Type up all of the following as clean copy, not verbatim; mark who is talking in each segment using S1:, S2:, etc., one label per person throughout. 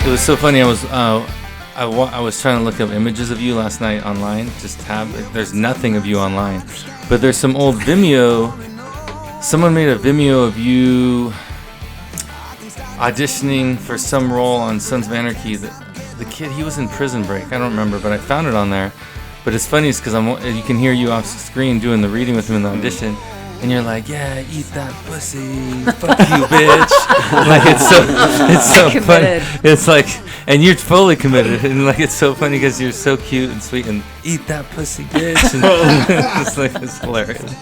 S1: It was so funny. I was trying to look up images of you last night online. There's nothing of you online, but there's some old Vimeo. Someone made a Vimeo of you auditioning for some role on Sons of Anarchy. The kid, he was in Prison Break. I don't remember, but I found it on there. But it's funny because you can hear you off screen doing the reading with him in the audition. And you're like, yeah, eat that pussy, fuck you, bitch. Like it's so funny. It's like, and you're fully committed, and like it's so funny because you're so cute and sweet, and eat that pussy, bitch. And it's hilarious.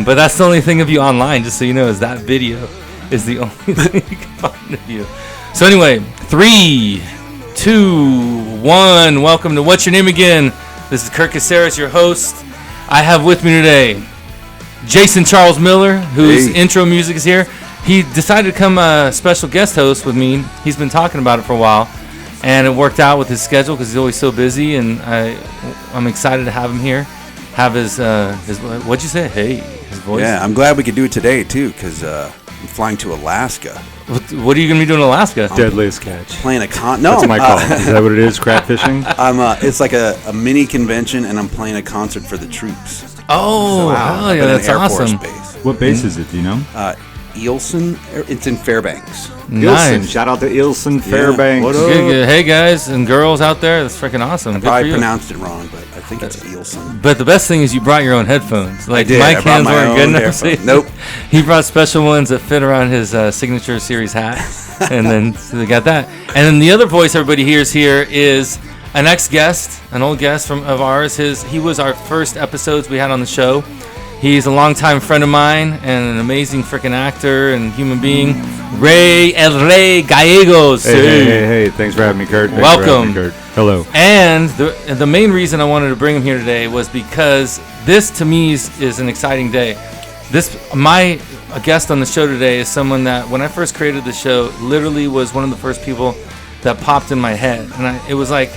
S1: But that's the only thing of you online, just so you know, is that video is the only thing you can find of you. So anyway, 3, 2, 1. Welcome to What's Your Name Again? This is Kurt Caceres, your host. I have with me today Jason Charles Miller, whose intro music is here. He decided to come a special guest host with me. He's been talking about it for a while, and it worked out with his schedule because he's always so busy, and I'm excited to have him here. Have his what'd you say? Hey, his voice.
S2: Yeah, I'm glad we could do it today too, because I'm flying to Alaska.
S1: What are you gonna be doing in Alaska?
S3: Deadliest catch.
S2: Playing a No,
S3: that's my call. Is that what it is? Crab fishing?
S2: It's like a mini convention, and I'm playing a concert for the troops.
S1: Oh, wow. Hell yeah, that's awesome.
S2: Base.
S3: What base is it, do you know?
S2: Eelson, it's in Fairbanks.
S1: Nice.
S3: Eelson. Shout out to Eelson, Fairbanks.
S2: What up?
S1: Good. Hey guys and girls out there, that's freaking awesome.
S2: I probably pronounced it wrong, but I think it's Eelson.
S1: But the best thing is you brought your own headphones. Like,
S2: I did.
S1: My
S2: I
S1: hands
S2: brought my
S1: weren't good
S2: own
S1: enough. So
S2: Nope.
S1: He brought special ones that fit around his signature series hat, and then so they got that. And then the other voice everybody hears here is an ex-guest, an old guest of ours. He was our first episodes we had on the show. He's a longtime friend of mine and an amazing freaking actor and human being, Rey Gallegos.
S3: Hey, thanks for having me, Kurt.
S1: Welcome.
S3: Hello.
S1: And the main reason I wanted to bring him here today was because this, to me, is an exciting day. My guest on the show today is someone that, when I first created the show, literally was one of the first people that popped in my head. And it was like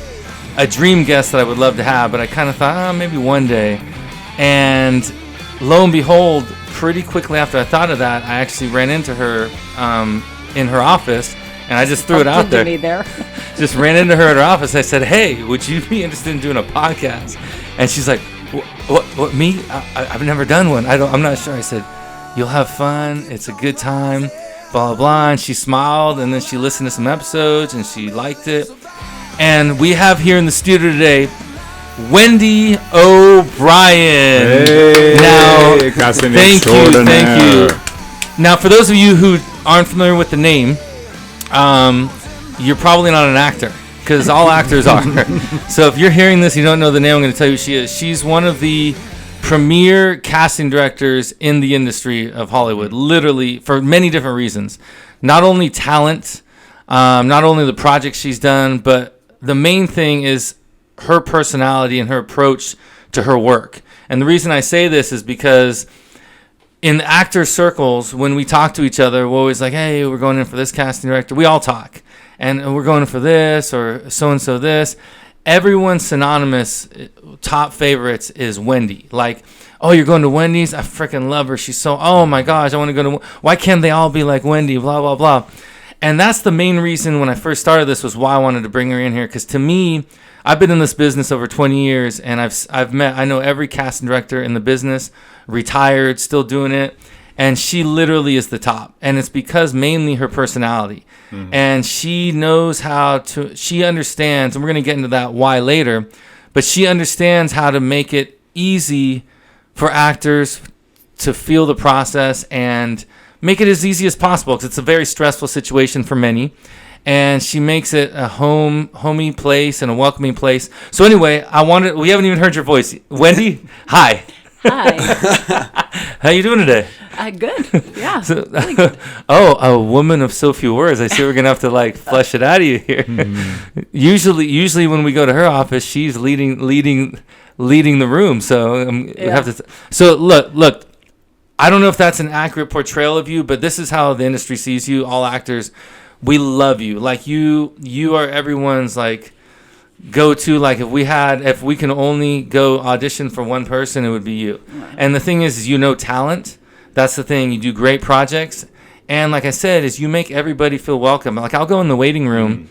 S1: a dream guest that I would love to have, but I kind of thought, maybe one day. And lo and behold, pretty quickly after I thought of that, I actually ran into her in her office, and I just threw it out there. Just ran into her at her office. I said, "Hey, would you be interested in doing a podcast?" And she's like, "What? Me? I've never done one. I'm not sure." I said, "You'll have fun. It's a good time." Blah blah blah. And she smiled, and then she listened to some episodes, and she liked it. And we have here in the studio today Wendy O'Brien.
S3: Hey,
S1: now,
S3: thank you.
S1: Now, for those of you who aren't familiar with the name, you're probably not an actor, because all actors are. So if you're hearing this, you don't know the name, I'm going to tell you who she is. She's one of the premier casting directors in the industry of Hollywood, literally, for many different reasons. Not only talent, not only the projects she's done, but the main thing is her personality and her approach to her work. And the reason I say this is because in actor circles, when we talk to each other, we're always like, hey, we're going in for this casting director. We all talk. And we're going in for this or so-and-so this. Everyone's synonymous, top favorites is Wendy. Like, oh, you're going to Wendy's? I freaking love her. She's so, oh my gosh, I want to go to, why can't they all be like Wendy, blah, blah, blah. And that's the main reason when I first started this was why I wanted to bring her in here. Because to me, I've been in this business over 20 years, and I know every casting director in the business, retired, still doing it, and she literally is the top. And it's because mainly her personality. Mm-hmm. And she knows she understands, and we're going to get into that why later, but she understands how to make it easy for actors to feel the process and make it as easy as possible, because it's a very stressful situation for many. And she makes it a homey place and a welcoming place. So anyway, we haven't even heard your voice. Wendy, hi.
S4: Hi.
S1: How you doing today?
S4: Good. Yeah. Really good.
S1: Oh, a woman of so few words. I see we're gonna have to flesh it out of you here. Mm-hmm. Usually when we go to her office, she's leading the room. So we have to. So look. I don't know if that's an accurate portrayal of you, but this is how the industry sees you. All actors. We love you. Like you are everyone's go-to. Like if we can only go audition for one person, it would be you. Right. And the thing is talent. That's the thing. You do great projects. And like I said, is you make everybody feel welcome. Like I'll go in the waiting room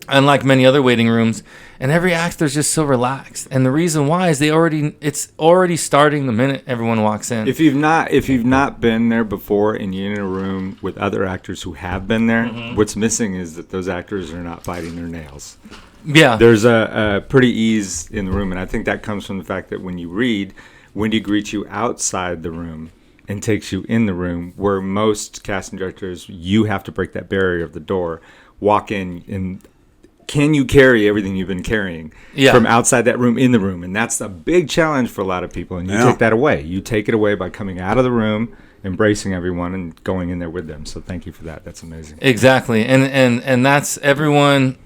S1: unlike many other waiting rooms, and every actor's just so relaxed. And the reason why is it's already starting the minute everyone walks in.
S3: If you've not been there before and you're in a room with other actors who have been there, what's missing is that those actors are not biting their nails.
S1: Yeah.
S3: There's a pretty ease in the room, and I think that comes from the fact that when you read, Wendy greets you outside the room and takes you in the room, where most casting directors, you have to break that barrier of the door, walk in, and can you carry everything you've been carrying from outside that room in the room? And that's a big challenge for a lot of people, and you take that away. You take it away by coming out of the room, embracing everyone, and going in there with them. So thank you for that. That's amazing.
S1: Exactly. And that's everyone.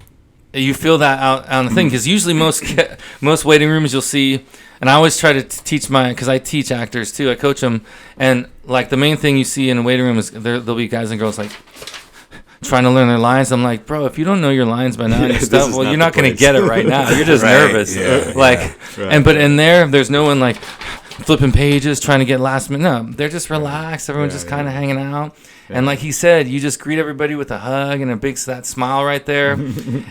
S1: You feel that out on the thing, because usually most waiting rooms you'll see, and I always try to teach because I teach actors too, I coach them, and like the main thing you see in a waiting room is there'll be guys and girls like trying to learn their lines. I'm like, bro, if you don't know your lines by now and your stuff, well, you're not going to get it right now. You're just nervous. But in there's no one like flipping pages trying to get last minute. No, they're just relaxed. Everyone's just kind of hanging out. And like he said, you just greet everybody with a hug and a big that smile right there.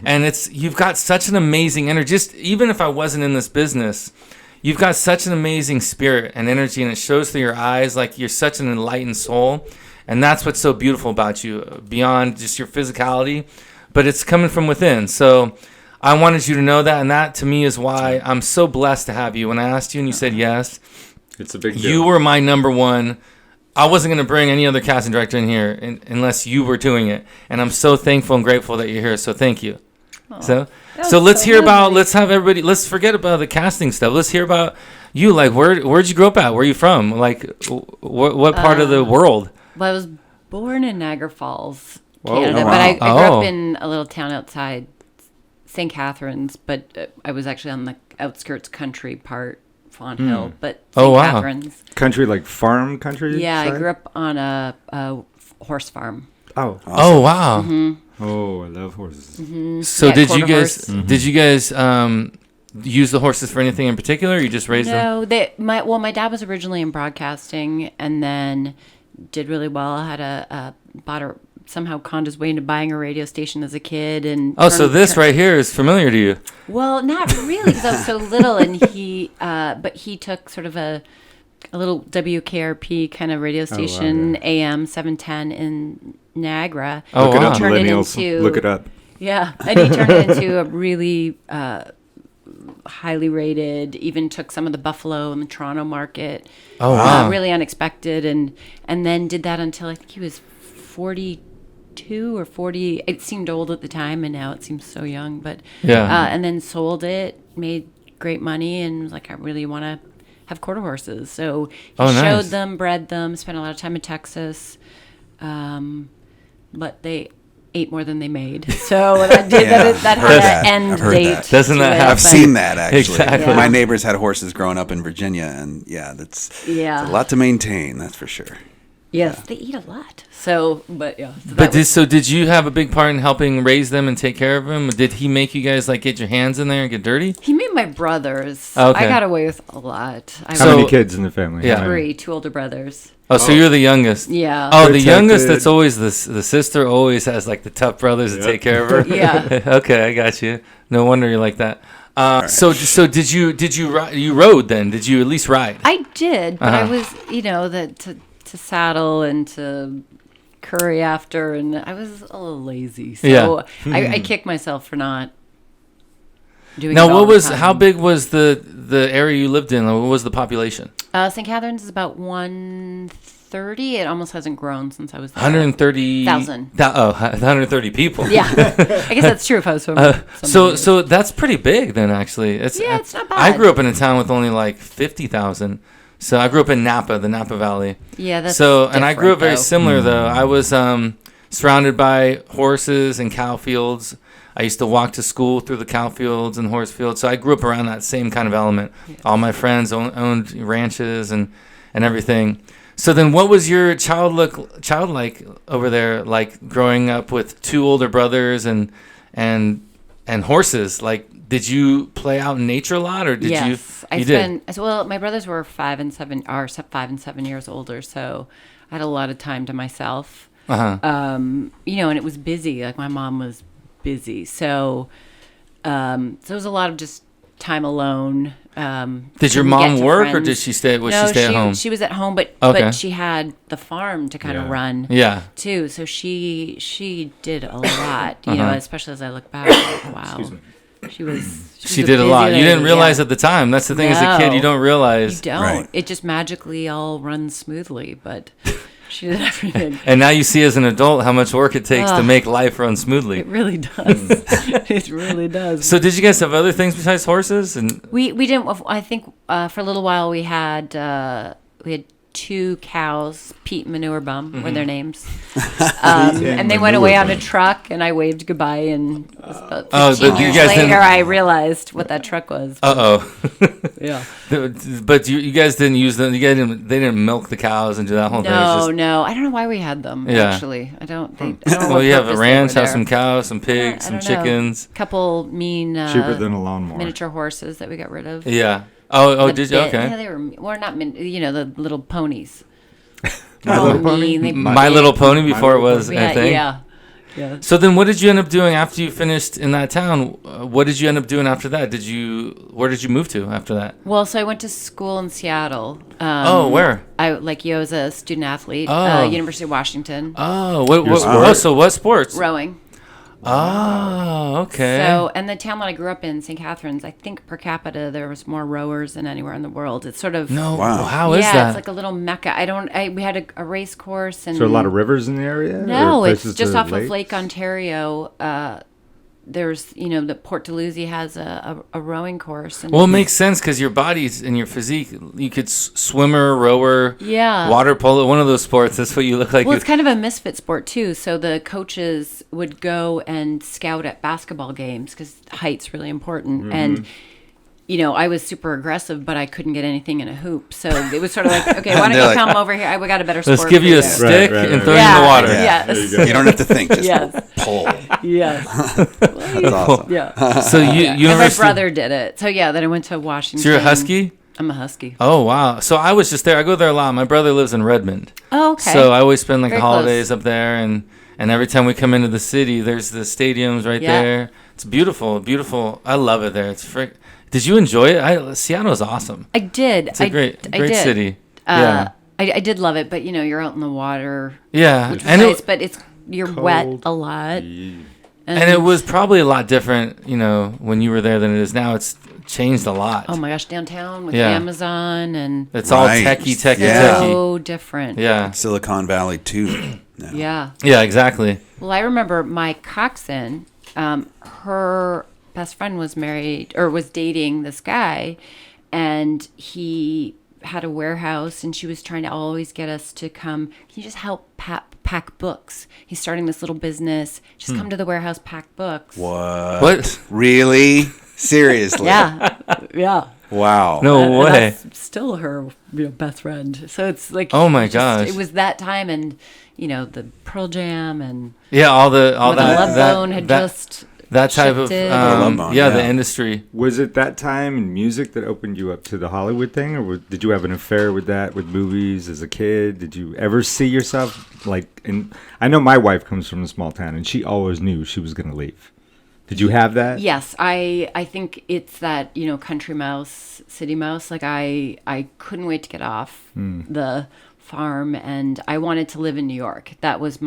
S1: And you've got such an amazing energy. Just even if I wasn't in this business, you've got such an amazing spirit and energy, and it shows through your eyes. Like you're such an enlightened soul. And that's what's so beautiful about you, beyond just your physicality, but it's coming from within. So I wanted you to know that, and that to me is why I'm so blessed to have you. When I asked you and you said yes,
S3: it's a big deal.
S1: You were my number one. I wasn't going to bring any other casting director in here unless you were doing it. And I'm so thankful and grateful that you're here. So thank you. So let's hear about, let's have everybody, let's forget about the casting stuff. Let's hear about you. Like, where'd you grow up at? Where are you from? Like, what part of the world?
S4: Well, I was born in Niagara Falls, Canada, but I grew up in a little town outside St. Catharines, but I was actually on the outskirts country part, Fawn Hill, but St. Catharines.
S3: Country, like farm country?
S4: Yeah, I grew up on a horse farm.
S3: Oh. Awesome.
S1: Oh, wow.
S4: Mm-hmm.
S3: Oh, I love horses.
S4: Mm-hmm.
S1: So did you guys use the horses for anything in particular, or you just raised them?
S4: No, my dad was originally in broadcasting and then did really well. Somehow conned his way into buying a radio station as a kid. And
S1: so this right here is familiar to you?
S4: Well, not really, because I was so little, and but he took sort of a little WKRP kind of radio station, AM 710 in Niagara.
S3: Look it up,
S4: millennials.
S3: Look it up.
S4: Yeah, and he turned it into a really highly rated, even took some of the Buffalo and the Toronto market.
S1: Oh, wow.
S4: Really unexpected, and then did that until I think he was 42 or 40. It seemed old at the time, and now it seems so young. But and then sold it, made great money, and was like, I really want to have quarter horses. So he showed them, bred them, spent a lot of time in Texas, but they ate more than they made. So that had an end date.
S1: Doesn't that happen?
S2: I've seen that, actually.
S1: Exactly.
S2: Yeah. My neighbors had horses growing up in Virginia, and it's a lot to maintain, that's for sure.
S4: Yes, they eat a lot. So, but yeah.
S1: Did you have a big part in helping raise them and take care of them? Did he make you guys like get your hands in there and get dirty?
S4: He made my brothers.
S1: Okay.
S4: I got away with a lot.
S3: How many kids in the family?
S1: Yeah.
S4: 3, 2 older brothers.
S1: So you're the youngest.
S4: Yeah.
S1: Oh, the youngest. That's always the sister. Always has like the tough brothers that take care of her.
S4: Yeah.
S1: Okay, I got you. No wonder you're like that. So did you rode then? Did you at least ride?
S4: I did, but I was to saddle and to curry after, and I was a little lazy. So I kick myself for not doing it all the time.
S1: How big was the area you lived in? What was the population?
S4: St. Catharines is about 130. It almost hasn't grown since I was there.
S1: 130,000. 130 people.
S4: Yeah. I guess that's true if I was from
S1: so that's pretty big then, actually. It's not bad. I grew up in a town with only like 50,000. So I grew up in Napa, the Napa Valley.
S4: Yeah, that's
S1: and I grew up very similar though. I was surrounded by horses and cow fields. I used to walk to school through the cow fields and horse fields. So I grew up around that same kind of element. Yes. All my friends owned ranches and everything. So then what was your childlike over there, like growing up with 2 older brothers and horses? Like, did you play out in nature a lot, or did you? Yes,
S4: well, my brothers were 5 and 7 years older, so I had a lot of time to myself. And it was busy. Like my mom was busy. So it was a lot of just time alone.
S1: Did your mom work, or did she stay? Was she stay at home?
S4: She was at home, but she had the farm to kind of run. Too. So she did a lot. You know, especially as I look back. Wow. She did a lot. You didn't realize at the time. That's the thing. As a kid, you don't realize. You don't. Right. It just magically all runs smoothly, but. She did everything.
S1: And now you see as an adult how much work it takes to make life run smoothly.
S4: It really does. It really does.
S1: So did you guys have other things besides horses? And
S4: we didn't. I think for a little while we had 2 cows. Pete and Manure Bum were their names. And they went away on a truck, and I waved goodbye. And about 15 years later, I realized what that truck was. Yeah.
S1: But you guys didn't use them. They didn't milk the cows and do that whole thing.
S4: No. I don't know why we had them. Actually, I don't think.
S1: Well, you have a ranch, have some cows, some pigs, some chickens.
S4: A couple mean
S3: cheaper than a lawnmower.
S4: Miniature horses that we got rid of.
S1: Yeah. Oh, did you? Okay.
S4: Yeah, they were not the little ponies.
S3: My Little Pony?
S1: My Little Pony before it was a thing?
S4: Yeah.
S1: So then what did you end up doing after you finished in that town? What did you end up doing after that? Where did you move to after that?
S4: Well, so I went to school in Seattle.
S1: Where?
S4: I was a student athlete, University of Washington.
S1: So what sports?
S4: Rowing.
S1: Oh, okay.
S4: So, and the town that I grew up in, St. Catharines, I think per capita there was more rowers than anywhere in the world. It's sort of
S1: How is that?
S4: Yeah, it's like a little mecca. We had a race course, and
S3: so a lot of rivers in the area.
S4: No, it's just off of Lake Ontario. There's, the Port Dalhousie has a rowing course. And
S1: well, it makes sense because your body's and your physique, you could swimmer, rower, water polo, one of those sports. That's what you look like.
S4: Well, it's kind of a misfit sport, too. So the coaches would go and scout at basketball games because height's really important. Mm-hmm. And, I was super aggressive, but I couldn't get anything in a hoop. So it was sort of like, okay, why don't you come over here? We got a better sport.
S1: Let's give you a stick and throw you in the water.
S4: Yes.
S2: You don't have to think. Just pull.
S4: Yes.
S2: That's awesome.
S4: Yeah.
S1: So
S4: my brother did it. So then I went to Washington.
S1: So you're a Husky?
S4: I'm a Husky.
S1: Oh, wow. So I was just there. I go there a lot. My brother lives in Redmond.
S4: Oh, okay.
S1: So I always spend the
S4: Very
S1: holidays
S4: close.
S1: up there. And every time we come into the city, there's the stadiums right there. It's beautiful. Beautiful. I love it there. Did you enjoy it? Seattle's awesome.
S4: I did.
S1: It's a great city.
S4: I did love it, but you're out in the water.
S1: Yeah.
S4: Which was nice, but you're cold. Wet a lot.
S1: And it was probably a lot different, when you were there than it is now. It's changed a lot.
S4: Oh my gosh, downtown with Amazon and
S1: it's all techie.
S4: So different.
S1: Yeah.
S2: Silicon Valley too. No.
S4: Yeah.
S1: Yeah, exactly.
S4: Well, I remember my coxswain, her best friend was married or was dating this guy, and he had a warehouse, and she was trying to always get us to come. Can you just help pack books? He's starting this little business. Just come to the warehouse, pack books.
S2: What? Really? Seriously?
S4: Yeah.
S2: Wow.
S1: No way.
S4: And that's still her best friend. So it's like,
S1: oh my gosh,
S4: it was that time, and the Pearl Jam and
S1: all that
S4: Love Bone had just.
S1: That type of the industry.
S3: Was it that time in music that opened you up to the Hollywood thing, or did you have an affair with movies as a kid? Did you ever see yourself I know my wife comes from a small town, and she always knew she was going to leave. Did you have that?
S4: Yes, I think it's that country mouse, city mouse. Like I couldn't wait to get off the farm, and I wanted to live in New York. That was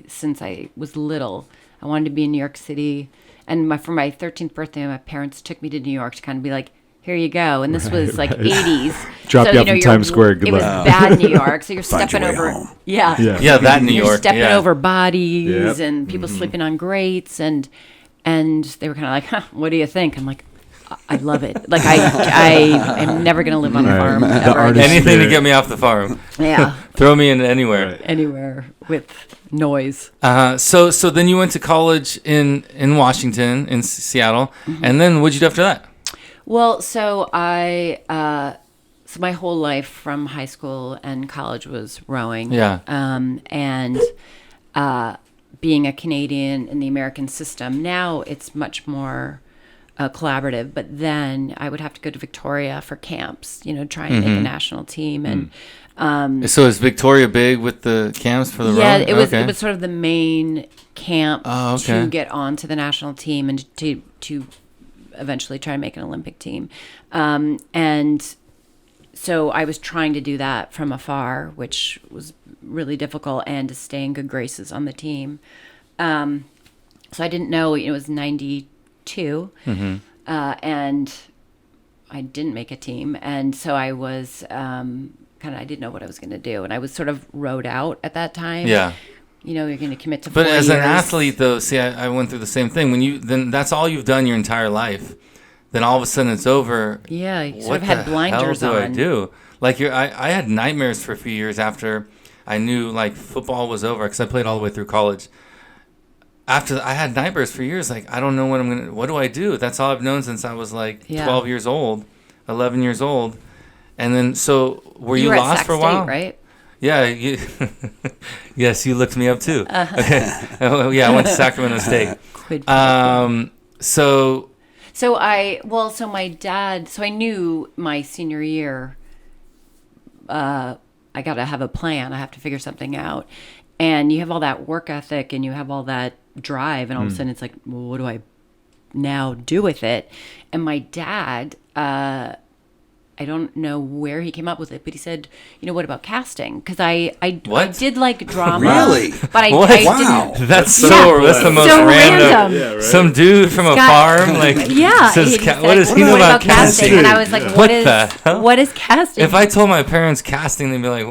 S4: since I was little. I wanted to be in New York City. And for my 13th birthday, my parents took me to New York to kind of be like, here you go. And this was like 80s.
S3: Drop you off in Times Square. Good luck.
S4: It was bad New York. So you're stepping over.
S2: Home.
S1: Yeah, that New York.
S4: You're stepping over bodies and people sleeping on grates. And they were kind of like, huh, what do you think? I'm like, I love it. Like I am never going to live on a farm ever.
S1: Anything to get me off the farm.
S4: Yeah.
S1: Throw me in anywhere.
S4: Right. Anywhere with noise.
S1: So then you went to college in Washington, in Seattle, and then what'd you do after that?
S4: Well, so so my whole life from high school and college was rowing.
S1: Yeah.
S4: And being a Canadian in the American system, now it's much more collaborative. But then I would have to go to Victoria for camps, try and make a national team. And
S1: so is Victoria big with the camps for the rowing?
S4: it was sort of the main camp to get onto the national team and to eventually try to make an Olympic team. And so I was trying to do that from afar, which was really difficult, and to stay in good graces on the team. So I didn't know it was 92, and I didn't make a team. And so I was I didn't know what I was going to do. And I was sort of rowed out at that time.
S1: Yeah.
S4: You're going to commit to 4
S1: years. But as an athlete, though, see, I went through the same thing. Then that's all you've done your entire life. Then all of a sudden it's over.
S4: Yeah, you sort of had blinders on.
S1: What the hell do I do? Like I had nightmares for a few years after I knew like football was over, because I played all the way through college. After I had nightmares for years, like I don't know what do I do? That's all I've known since I was like 12 years old, 11 years old. And then so were you lost for a while?
S4: State, right?
S1: Yeah. Yes, you looked me up too. Okay. Yeah, I went to Sacramento State.
S4: So my dad, I knew my senior year, I got to have a plan. I have to figure something out. And you have all that work ethic and you have all that drive, and all of a sudden it's like, well, what do I now do with it? And my dad, I don't know where he came up with it, but he said, what about casting? Because I did like drama.
S2: Really?
S4: But I didn't.
S1: That's the most random. Yeah, right. Some dude from a farm says, what does he know about casting?
S4: And I was like, what is casting?
S1: If I told my parents casting, they'd be like,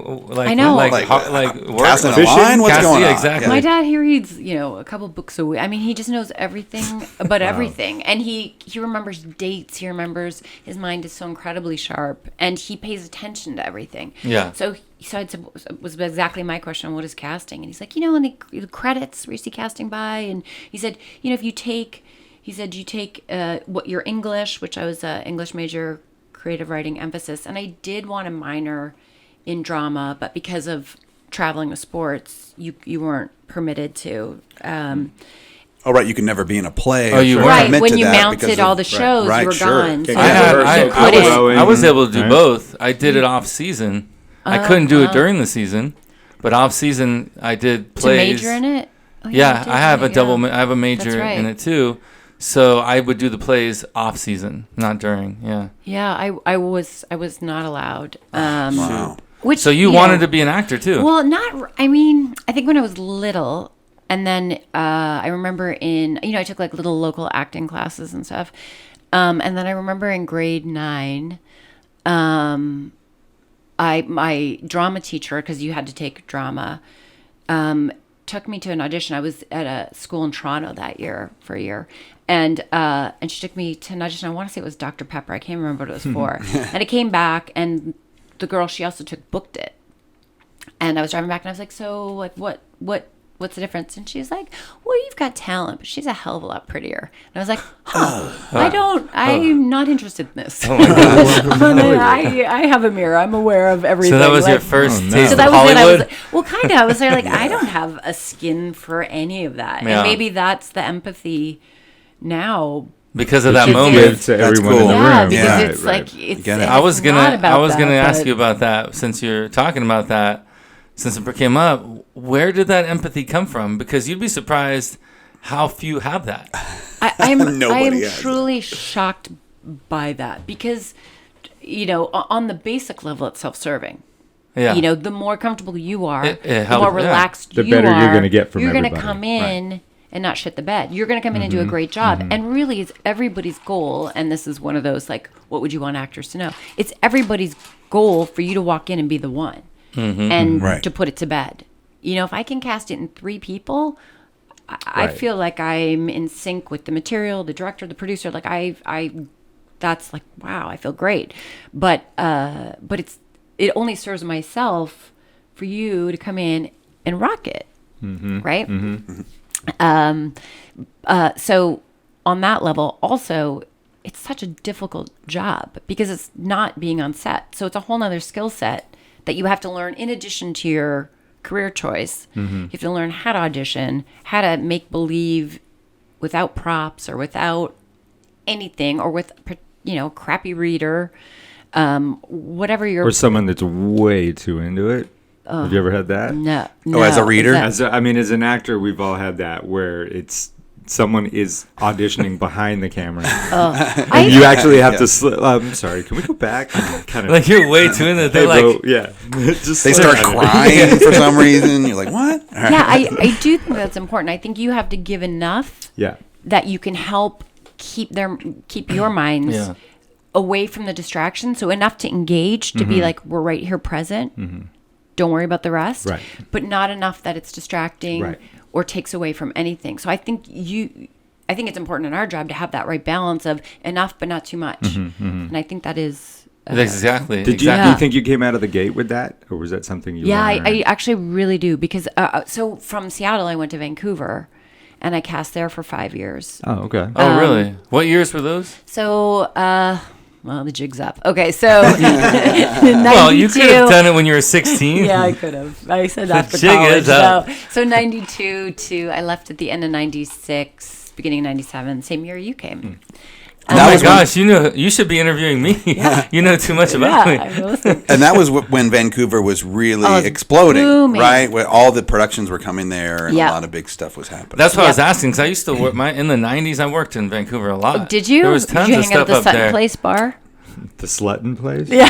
S4: I know.
S1: Like
S2: casting a line? What's going on?
S1: Yeah, exactly.
S4: My dad, he reads, a couple books a week. I mean, he just knows everything about everything. And he remembers dates. He remembers, his mind is so incredibly sharp. And he pays attention to everything.
S1: Yeah.
S4: So it was exactly my question. What is casting? And he's like, in the credits where you see casting by, and he said, if you take, what your English, which I was an English major, creative writing emphasis, and I did want to minor in drama, but because of traveling with sports, you weren't permitted to.
S2: Oh, right. You could never be in a play.
S1: Oh, you weren't.
S4: Right. When you mounted all the shows, you were gone. So
S1: I was able to do both. I did it off season. I couldn't do it during the season, but off season I did plays.
S4: To major in it?
S1: Oh, yeah, I have I have a major in it too. So I would do the plays off season, not during. Yeah.
S4: Yeah, I was not allowed.
S2: Wow.
S1: So you wanted to be an actor too?
S4: Well, I think when I was little. And then I remember I took like little local acting classes and stuff. And then I remember in grade 9, my drama teacher, because you had to take drama, took me to an audition. I was at a school in Toronto that year for a year. And she took me to an audition. I want to say it was Dr. Pepper. I can't remember what it was for. And it came back, and the girl she also booked it. And I was driving back, and I was like, so like what's the difference? And she's like, well, you've got talent, but she's a hell of a lot prettier. And I was like, I'm not interested in this. Oh I have a mirror. I'm aware of everything.
S1: So that was your first taste of Hollywood?
S4: Kind of. I was like, I don't have a skin for any of that. Yeah. And maybe that's the empathy now.
S1: Because of that moment.
S3: To everyone in the room.
S4: Yeah, because it's
S1: I was gonna ask you about that, since you're talking about that. Since it came up, where did that empathy come from? Because you'd be surprised how few have that.
S4: I am truly shocked by that, because, on the basic level, it's self-serving. Yeah. The more comfortable you are, the more relaxed you are.
S3: The better you're going to get from everybody.
S4: You're going to come in and not shit the bed. You're going to come in and do a great job. And really, it's everybody's goal. And this is one of those, like, what would you want actors to know? It's everybody's goal for you to walk in and be the one. And to put it to bed. If I can cast it in 3 people, I feel like I'm in sync with the material, the director, the producer. Like that's like, wow, I feel great. But it only serves myself for you to come in and rock it, right? So on that level, also, it's such a difficult job because it's not being on set. So it's a whole nother skill set that you have to learn in addition to your career choice. You have to learn how to audition, how to make believe without props or without anything, or with, crappy reader, whatever you're...
S3: Or someone that's way too into it. Have you ever had that?
S4: No.
S2: Oh, as a reader?
S3: As an actor, we've all had that where it's someone is auditioning behind the camera. And you actually have to I'm sorry, can we go back? Kind of
S1: like you're way too into it. They
S2: they start crying for some reason. You're like, what?
S4: Yeah, I do think that's important. I think you have to give enough that you can help keep your minds away from the distraction. So enough to engage, to be like, we're right here present. Don't worry about the rest.
S3: Right.
S4: But not enough that it's distracting or takes away from anything. So I think it's important in our job to have that right balance of enough but not too much. And I think that is
S1: exactly.
S3: Do you think you came out of the gate with that, or was that something you learned?
S4: I actually really do, because so from Seattle I went to Vancouver and I cast there for 5 years.
S3: Oh, okay.
S1: Oh, really? What years were those?
S4: So well, the jig's up. Okay, so
S1: well, you could have done it when you were 16.
S4: Yeah, I could have. I said that
S1: the
S4: for college.
S1: Is up.
S4: So 92 to I left at the end of 96, beginning of 97, same year you came.
S1: Oh my gosh, you should be interviewing me. You know too much about me.
S2: And that was when Vancouver was really exploding, booming. Right? Where all the productions were coming there and a lot of big stuff was happening.
S1: That's what I was asking, because I used to work in the 90s. I worked in Vancouver a lot.
S4: Oh, did you?
S1: There was tons of stuff up there. Did you hang out at the Sutton
S4: Place bar?
S3: The Slutton Place?
S4: Yeah.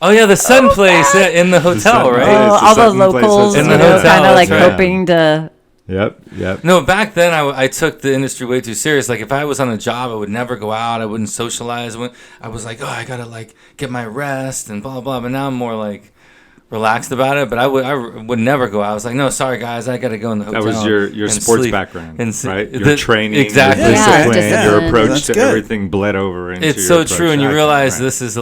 S1: Oh yeah, the Sun Place in the hotel, right?
S4: All the locals
S1: in the hotel,
S4: kind of like hoping to.
S3: Yep.
S1: No, back then I took the industry way too serious. Like if I was on a job, I would never go out. I wouldn't socialize. I was like, I gotta like get my rest and blah blah. But now I'm more like relaxed about it. But I would never go out. I was like, no, sorry guys, I gotta go in the hotel.
S3: That was your sports background, right? Your training,
S1: exactly.
S3: Your discipline, your approach to
S2: good.
S3: Everything bled over into.
S1: It's so true, and you realize this is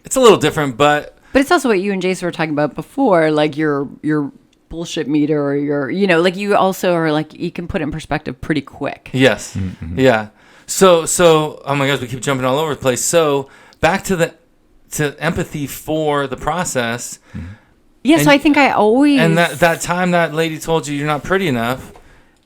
S1: it's a little different, but
S4: it's also what you and Jason were talking about before, like your bullshit meter, or your, like you also are like, you can put it in perspective pretty quick.
S1: Yes. Yeah. So, oh my gosh, we keep jumping all over the place. So back to empathy for the process.
S4: Yeah. So I think I always,
S1: and that time that lady told you you're not pretty enough,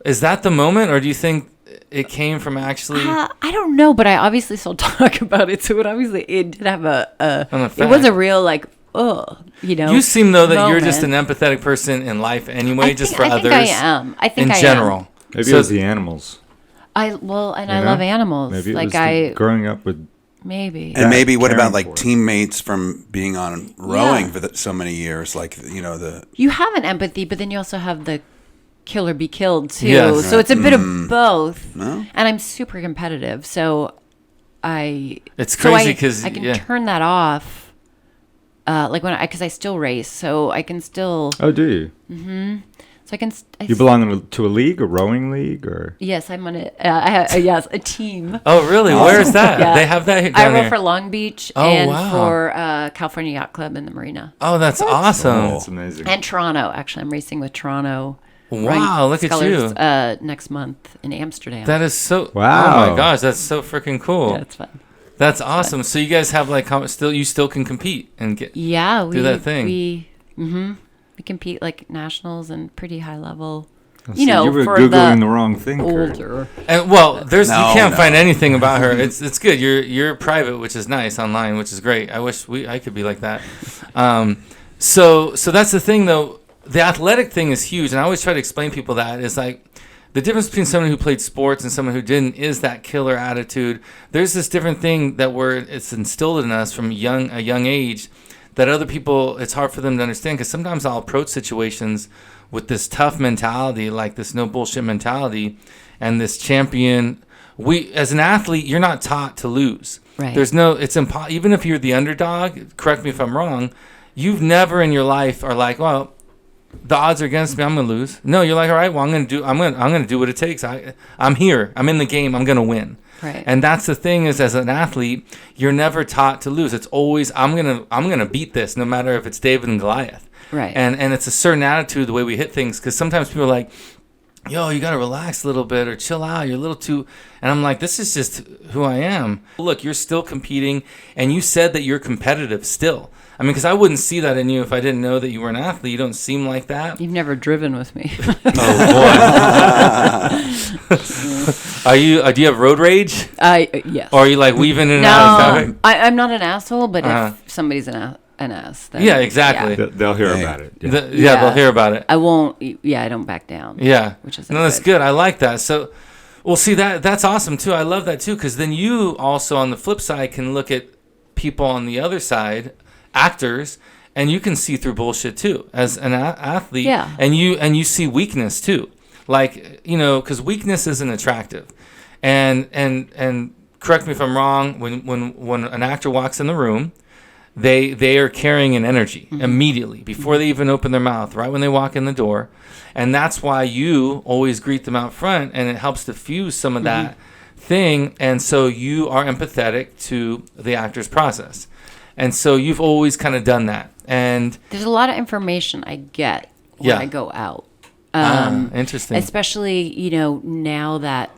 S1: is that the moment, or do you think it came from actually?
S4: I don't know, but I obviously still talk about it. So it did have it was a real like, You
S1: seem though that you're just an empathetic person in life anyway, I think others.
S4: I am. I think
S1: in general.
S3: Maybe it was the animals.
S4: I love animals.
S3: Maybe it was growing up with.
S4: Maybe.
S2: And maybe what about like teammates from being on rowing for so many years? Like, You have
S4: an empathy, but then you also have the kill or be killed too. Yes. So it's a bit of both. No? And I'm super competitive, so it's
S1: crazy because
S4: I can turn that off. Like because I still race, so I can still.
S3: Oh, do you?
S4: Mm-hmm. So I can.
S3: You belong to a league, a rowing league, or?
S4: Yes, I'm on it. I have a team.
S1: Oh, really? Where is that? Yeah. They have that down
S4: I row
S1: here.
S4: for Long Beach and for California Yacht Club in the marina.
S1: Oh, that's awesome.
S3: That's amazing.
S4: And Toronto, actually, I'm racing with Toronto.
S1: Wow, look at you.
S4: Next month in Amsterdam.
S1: That is so.
S3: Wow.
S1: Oh my gosh, that's so freaking cool.
S4: Yeah, it's fun.
S1: That's awesome. So you guys have like you still can compete and do that thing.
S4: We compete like nationals and pretty high level.
S3: You were
S4: for
S3: Googling the wrong thing.
S4: Older.
S1: And you can't find anything about her. It's good. You're private, which is nice online, which is great. I wish I could be like that. So that's the thing though. The athletic thing is huge, and I always try to explain to people that is like the difference between someone who played sports and someone who didn't is that killer attitude. There's this different thing that it's instilled in us from a young age that other people, it's hard for them to understand, because sometimes I'll approach situations with this tough mentality, like this no bullshit mentality, and this champion. As an athlete, you're not taught to lose.
S4: Right.
S1: It's impossible. Even if you're the underdog, correct me if I'm wrong, you've never in your life are like, well, the odds are against me, I'm gonna lose. No, you're like, all right, well, I'm gonna do what it takes. I'm here. I'm in the game. I'm gonna win.
S4: Right.
S1: And that's the thing is, as an athlete, you're never taught to lose. It's always I'm gonna beat this, no matter if it's David and Goliath.
S4: Right.
S1: And it's a certain attitude, the way we hit things, because sometimes people are like, yo, you got to relax a little bit or chill out. You're a little too. And I'm like, this is just who I am. Look, you're still competing. And you said that you're competitive still. I mean, because I wouldn't see that in you if I didn't know that you were an athlete. You don't seem like that.
S4: You've never driven with me.
S1: Oh, boy. Do you have road rage?
S4: Yes.
S1: Or are you like weaving in and out of traffic?
S4: I'm not an asshole, but if somebody's an ass, then
S1: yeah, exactly.
S4: Yeah.
S3: They'll hear about it. Yeah.
S1: They'll hear about it.
S4: I won't. Yeah, I don't back down.
S1: Yeah,
S4: which is
S1: that's good. I like that. So, well, see that's awesome too. I love that too, because then you also on the flip side can look at people on the other side, actors, and you can see through bullshit too as an athlete.
S4: Yeah.
S1: And you see weakness too, like because weakness isn't attractive, and correct me if I'm wrong. When an actor walks in the room, they are carrying an energy immediately before they even open their mouth, right when they walk in the door. And that's why you always greet them out front, and it helps diffuse some of that thing. And so you are empathetic to the actor's process. And so you've always kind of done that. And
S4: there's a lot of information I get when I go out.
S1: Interesting.
S4: Especially, now that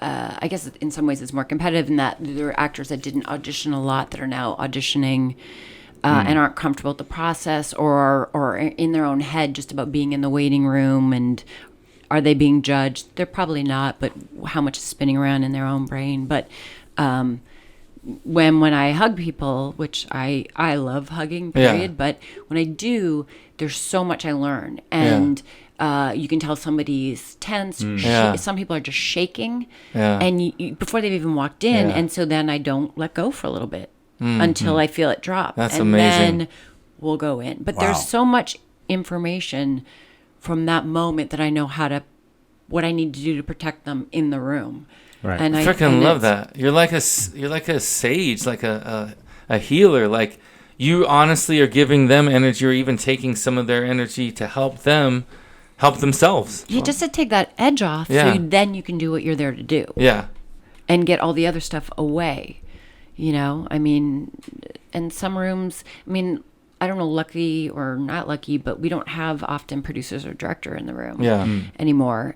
S4: I guess in some ways it's more competitive in that there are actors that didn't audition a lot that are now auditioning and aren't comfortable with the process or in their own head just about being in the waiting room, and are they being judged? They're probably not, but how much is spinning around in their own brain. But when I hug people, which I love hugging, period, but when I do, there's so much I learn. And you can tell somebody's tense. Some people are just shaking, and you, before they've even walked in, and so then I don't let go for a little bit until I feel it drop.
S1: That's
S4: and
S1: amazing.
S4: Then we'll go in. But there's so much information from that moment that I know what I need to do to protect them in the room.
S1: Right. And I freaking love that. You're like a sage, like a healer. Like you honestly are giving them energy, or even taking some of their energy to help them help themselves.
S4: Yeah, just to take that edge off, so then you can do what you're there to do.
S1: Yeah.
S4: And get all the other stuff away. I mean, and some rooms, I don't know, lucky or not lucky, but we don't have often producers or director in the room anymore.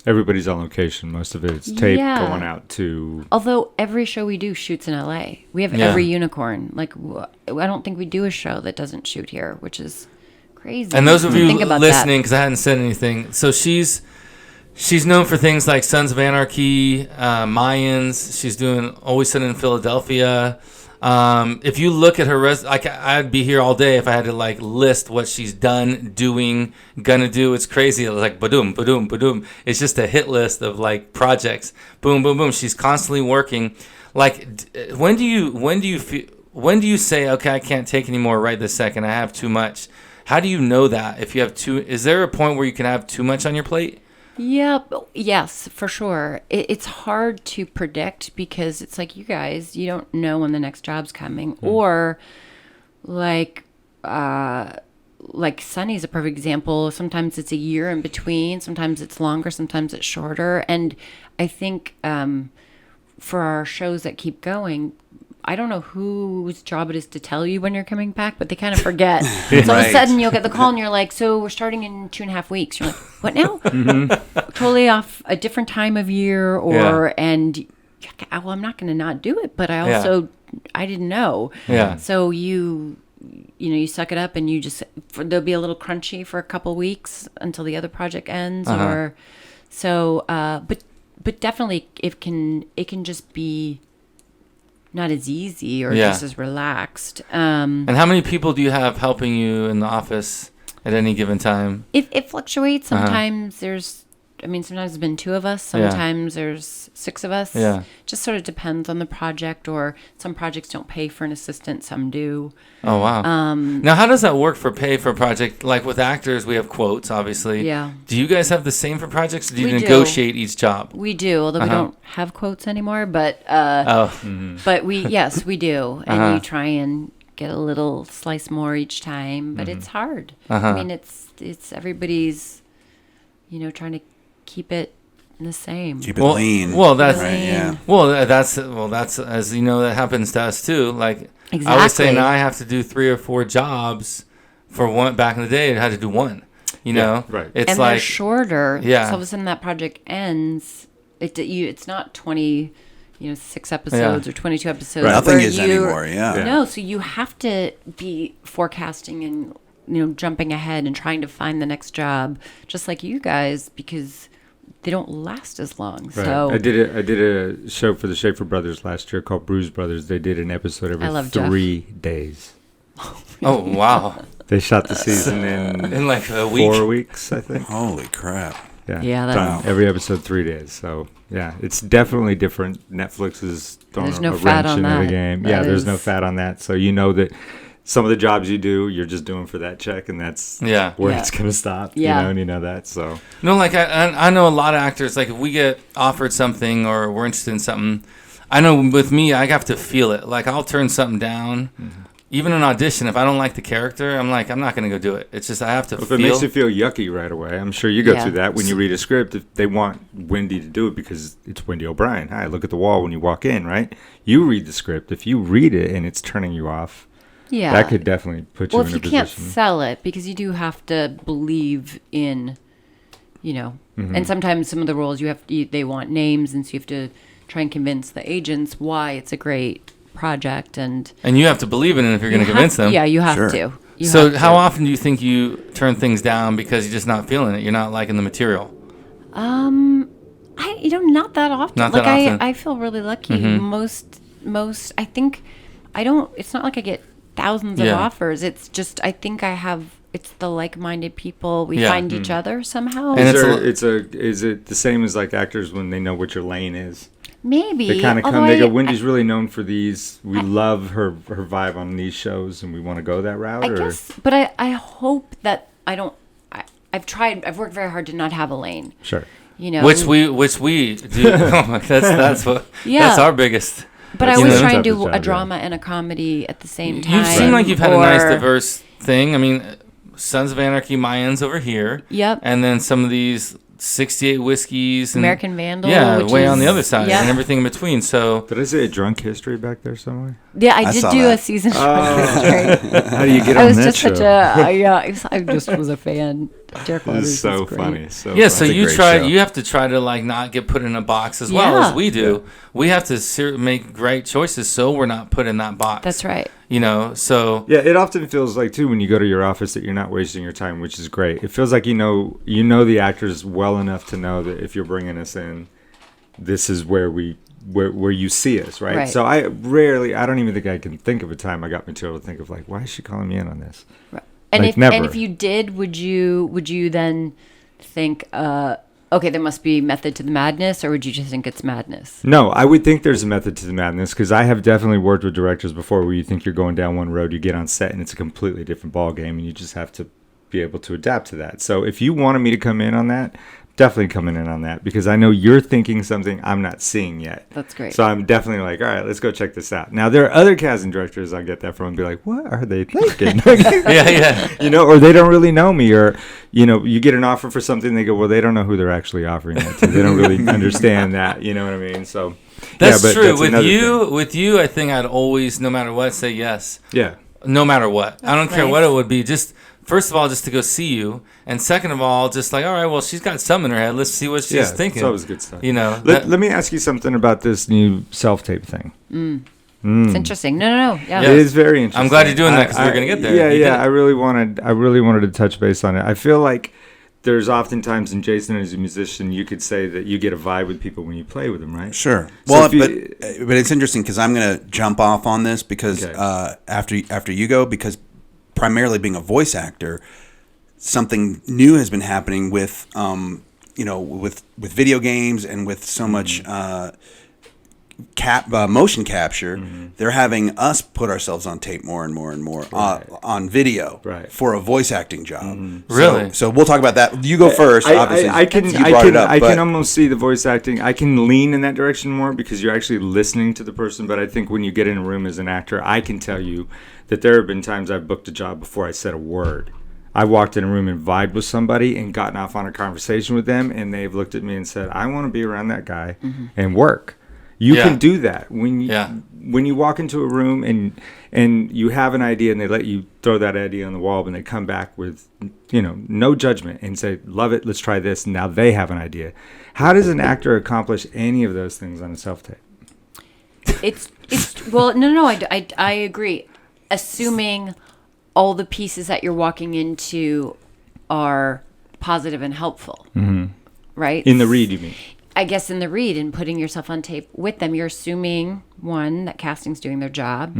S3: Everybody's on location. Most of it's tape going out to...
S4: Although every show we do shoots in LA. We have every unicorn. Like, I don't think we do a show that doesn't shoot here, which is crazy.
S1: And those of you listening, because I hadn't said anything, so she's known for things like Sons of Anarchy, Mayans. She's doing Always Sunny in Philadelphia. If you look at her I'd be here all day if I had to list what she's done, doing, gonna do. It's crazy. It's like badoom, badoom, badoom. It's just a hit list of projects. Boom, boom, boom. She's constantly working. When do you say, okay, I can't take any more right this second. I have too much. How do you know that? If you have is there a point where you can have too much on your plate?
S4: Yes, for sure. It's hard to predict because it's like you guys, you don't know when the next job's coming. Or like Sunny's a perfect example. Sometimes it's a year in between. Sometimes it's longer. Sometimes it's shorter. And I think for our shows that keep going, I don't know whose job it is to tell you when you're coming back, but they kind of forget. So all of a sudden you'll get the call and you're like, so we're starting in 2.5 weeks. You're like, what now? Totally off a different time of year and well, I'm not going to not do it, but I also, I didn't know.
S1: Yeah.
S4: So you suck it up and you just, there'll be a little crunchy for a couple weeks until the other project ends but definitely it can just be not as easy or just as relaxed.
S1: And how many people do you have helping you in the office at any given time?
S4: It fluctuates. Sometimes sometimes it's been 2 of us. Sometimes there's 6 of us.
S1: Yeah.
S4: Just sort of depends on the project, or some projects don't pay for an assistant, some do.
S1: Oh, wow. Now, how does that work for pay for a project? Like with actors, we have quotes, obviously.
S4: Yeah.
S1: Do you guys have the same for projects? Or do you negotiate each job?
S4: We do, although we don't have quotes anymore. But but we do. And you try and get a little slice more each time. But it's hard. I mean, it's everybody's, trying to keep it the same.
S2: Keep it lean.
S1: Well, that's
S2: right. Yeah.
S1: Well, that's as you know, that happens to us too. Like
S4: exactly.
S1: I was saying, I have to do 3 or 4 jobs for one. Back in the day, I had to do 1. You know,
S3: right?
S1: It's
S4: and
S1: like
S4: they're shorter.
S1: Yeah.
S4: So all of a sudden that project ends. It's not 20, 6 episodes or 22 episodes.
S2: Right. Nothing is anymore.
S4: No, so you have to be forecasting and jumping ahead and trying to find the next job, just like you guys, because they don't last as long.
S3: Right.
S4: So
S3: I did a show for the Schaefer Brothers last year called Bruise Brothers. They did an episode every 3 days.
S1: Oh wow!
S3: They shot the season in
S1: like a week.
S3: 4 weeks, I think.
S2: Holy crap!
S4: Yeah, that's
S3: every episode 3 days. So yeah, it's definitely different. Netflix is throwing
S4: There's no
S3: a
S4: fat
S3: wrench
S4: on
S3: into the
S4: that.
S3: game.
S4: That
S3: Yeah, there's no
S4: is-
S3: fat on that. So you know that some of the jobs you do, you're just doing for that check, and that's where
S4: Yeah.
S3: it's gonna stop.
S4: Yeah.
S3: And you know that. So
S1: No, like I know a lot of actors. Like if we get offered something or we're interested in something, I know with me I have to feel it. Like I'll turn something down. Even an audition, if I don't like the character, I'm like, I'm not going to go do it. It's just I have to
S3: if
S1: feel.
S3: it makes you feel yucky right away, I'm sure you go
S4: Yeah.
S3: through that when you read a script. If they want Wendy to do it because it's Wendy O'Brien. Hi, look at the wall when you walk in, right? You read the script. If you read it and it's turning you off,
S4: yeah.
S3: that could definitely put you
S4: Well,
S3: in
S4: if
S3: a
S4: you
S3: position.
S4: can't sell it, because you do have to believe in, and sometimes some of the roles they want names, and so you have to try and convince the agents why it's a great project, and
S1: you have to believe in it if you're going to convince them.
S4: Yeah, you have
S2: Sure.
S4: to. You
S1: So
S4: have
S1: how
S4: to.
S1: often do you think you turn things down because you're just not feeling it? You're not liking the material.
S4: Not that often.
S1: Not
S4: like
S1: that often.
S4: I feel really lucky. Most I think I don't. It's not like I get thousands of
S1: Yeah.
S4: offers. It's just I think I have. It's the like-minded people. We
S1: Yeah.
S4: find each other somehow.
S1: And
S3: Is it the same as like actors when they know what your lane is?
S4: Maybe
S3: They kind of come.
S4: although
S3: They go.
S4: I-
S3: Wendy's really known for these. We love her vibe on these shows, and we want to go that route.
S4: I
S3: or?
S4: guess, but I hope that I don't. I've worked very hard to not have a lane.
S3: Sure.
S1: Which we do. That's what.
S4: Yeah.
S1: That's our biggest.
S4: But I
S3: That's
S4: always
S3: another
S4: try and
S3: type of
S4: do
S3: job,
S4: a
S3: yeah.
S4: drama and a comedy at the same time.
S1: You seem like you've had a nice
S4: or-
S1: diverse thing. I mean, Sons of Anarchy, Mayans over here.
S4: Yep.
S1: And then some of these 68 whiskeys. And,
S4: American Vandal.
S1: Yeah,
S4: which
S1: way
S4: is,
S1: on the other side
S4: Yep.
S1: and everything in between. So
S3: Did I say a drunk history back there somewhere?
S4: Yeah, I
S2: I
S4: did
S2: saw
S4: do
S2: that.
S4: a season of history.
S3: How do you get
S4: I
S3: on
S4: was
S3: that
S4: just
S3: show?
S4: such a I just was a fan. Derek
S3: This
S4: Waters
S3: is so
S4: great.
S3: funny. So
S1: yeah, so
S3: funny.
S1: you
S2: great
S1: try.
S2: show.
S1: You have to try to like not get put in a box as well
S4: Yeah.
S1: as we do. We have to make great choices so we're not put in that box.
S4: That's right.
S1: So
S3: Yeah, it often feels like too when you go to your office that you're not wasting your time, which is great. It feels like you know the actors well enough to know that if you're bringing us in, this is where you see us, right?
S4: Right.
S3: So I don't even think I can think of a time I got material to think of like, why is she calling me in on this?
S4: Right. And
S3: Like,
S4: if
S3: never.
S4: you did, would you then think, okay, there must be method to the madness, or would you just think it's madness?
S3: No, I would think there's a method to the madness because I have definitely worked with directors before where you think you're going down one road, you get on set and it's a completely different ball game, and you just have to be able to adapt to that. So if you wanted me to come in on that, definitely coming in on that because I know you're thinking something I'm not seeing yet.
S4: That's great.
S3: So I'm definitely like, all right, let's go check this out. Now there are other casting directors I get that from and be like, what are they thinking?
S1: yeah.
S3: Or they don't really know me, or you get an offer for something, they go, well, they don't know who they're actually offering it to. They don't really understand that. You know what I mean? So
S1: That's
S3: but
S1: true.
S3: that's
S1: With
S3: another
S1: you,
S3: thing.
S1: with you, I think I'd always, no matter what, say yes.
S3: Yeah.
S1: No matter what. I don't care
S4: nice.
S1: what it would be. Just first of all, just to go see you, and second of all, just like, all right, well, she's got some in her head. Let's see what she's thinking.
S3: It's always good stuff.
S1: That-
S3: Let me ask you something about this new self-tape thing.
S4: It's interesting. No. Yeah.
S1: Yeah.
S3: It is very interesting.
S1: I'm glad you're doing that 'cause we're gonna get there.
S3: Yeah,
S1: You did
S3: yeah.
S1: it.
S3: I really wanted to touch base on it. I feel like there's oftentimes, and Jason, as a musician, you could say that you get a vibe with people when you play with them, right?
S2: Sure.
S3: So
S2: Well,
S3: if you-
S2: but it's interesting because I'm going to jump off on this because
S3: Okay.
S2: after you go, because primarily being a voice actor, something new has been happening with with video games and with so much motion capture. They're having us put ourselves on tape more and more and more on video for a voice acting job.
S1: Really?
S2: So we'll talk about that. You go first. Obviously,
S3: I
S2: brought it up,
S3: I
S2: but-
S3: can almost see the voice acting. I can lean in that direction more because you're actually listening to the person. But I think when you get in a room as an actor, I can tell you that there have been times I've booked a job before I said a word. I walked in a room and vibed with somebody and gotten off on a conversation with them, and they've looked at me and said, I want to be around that guy and work. You can do that when you
S1: Yeah.
S3: when you walk into a room and you have an idea and they let you throw that idea on the wall, and they come back with no judgment and say, love it, let's try this. Now they have an idea. How does an actor accomplish any of those things on a self-tape?
S4: It's well, no, I agree. Assuming all the pieces that you're walking into are positive and helpful, right?
S3: In the read, you mean?
S4: I guess in the read and putting yourself on tape with them, you're assuming one, that casting's doing their job,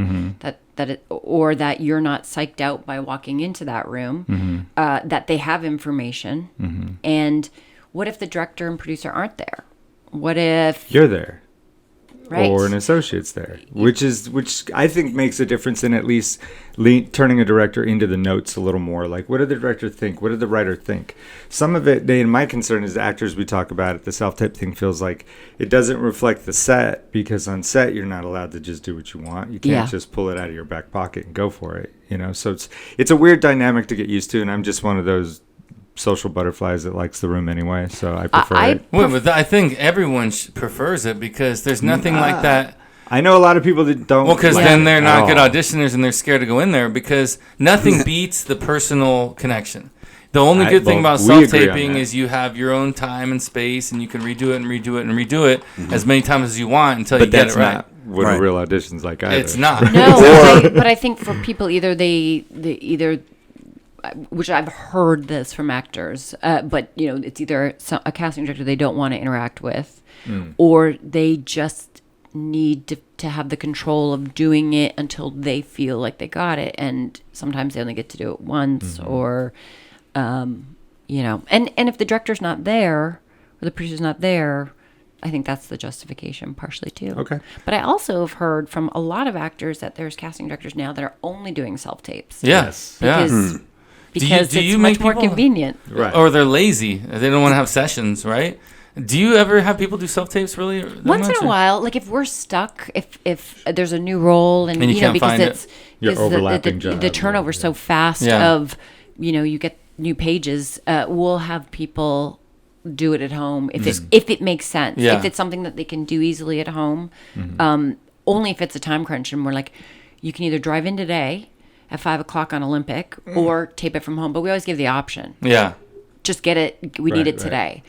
S4: or that you're not psyched out by walking into that room, that they have information, and what if the director and producer aren't there? What if
S3: You're there.
S4: right?
S3: Or an associate's there, which I think makes a difference in at least turning a director into the notes a little more. Like, what did the director think? What did the writer think? Some of it, and my concern is actors we talk about it, the self-tape thing feels like it doesn't reflect the set, because on set you're not allowed to just do what you want. You can't just pull it out of your back pocket and go for it. So it's a weird dynamic to get used to, and I'm just one of those social butterflies that likes the room anyway, so I prefer it.
S1: But I think everyone prefers it, because there's nothing like that.
S3: I know a lot of people that don't.
S1: Well, because
S3: like
S1: then they're not good
S3: all.
S1: auditioners and they're scared to go in there, because nothing beats the personal connection. The only good thing about
S3: we agree on
S1: self-taping
S3: that.
S1: is you have your own time and space, and you can redo it and redo it and redo it as many times as you want until you
S3: But
S1: get
S3: that's
S1: it right.
S3: not what a real audition's like either.
S1: It's not.
S4: No, but I think for people, either they either, which I've heard this from actors, but it's either a casting director they don't want to interact with, or they just need to have the control of doing it until they feel like they got it, and sometimes they only get to do it once, or and if the director's not there or the producer's not there, I think that's the justification partially too.
S3: Okay.
S4: But I also have heard from a lot of actors that there's casting directors now that are only doing self-tapes.
S1: Yes.
S4: Because
S1: Do you
S4: it's
S1: make
S4: much more
S1: people-
S4: convenient.
S3: Right.
S1: Or they're lazy. They don't want to have sessions, right? Do you ever have people do self-tapes really? that
S4: Once in
S1: much,
S4: a
S1: or-
S4: while, like if we're stuck, if there's a new role and,
S1: And you can't
S4: because
S1: find it.
S4: it's
S3: Your
S4: because
S3: overlapping
S4: the
S3: job,
S4: turnover's so fast
S1: Yeah.
S4: of, you get new pages, we'll have people do it at home if it makes sense.
S1: Yeah.
S4: If it's something that they can do easily at home, only if it's a time crunch and we're like, you can either drive in today at 5:00 on Olympic or tape it from home. But we always give the option.
S1: Yeah.
S4: Just get it. We need
S3: Right,
S4: it today.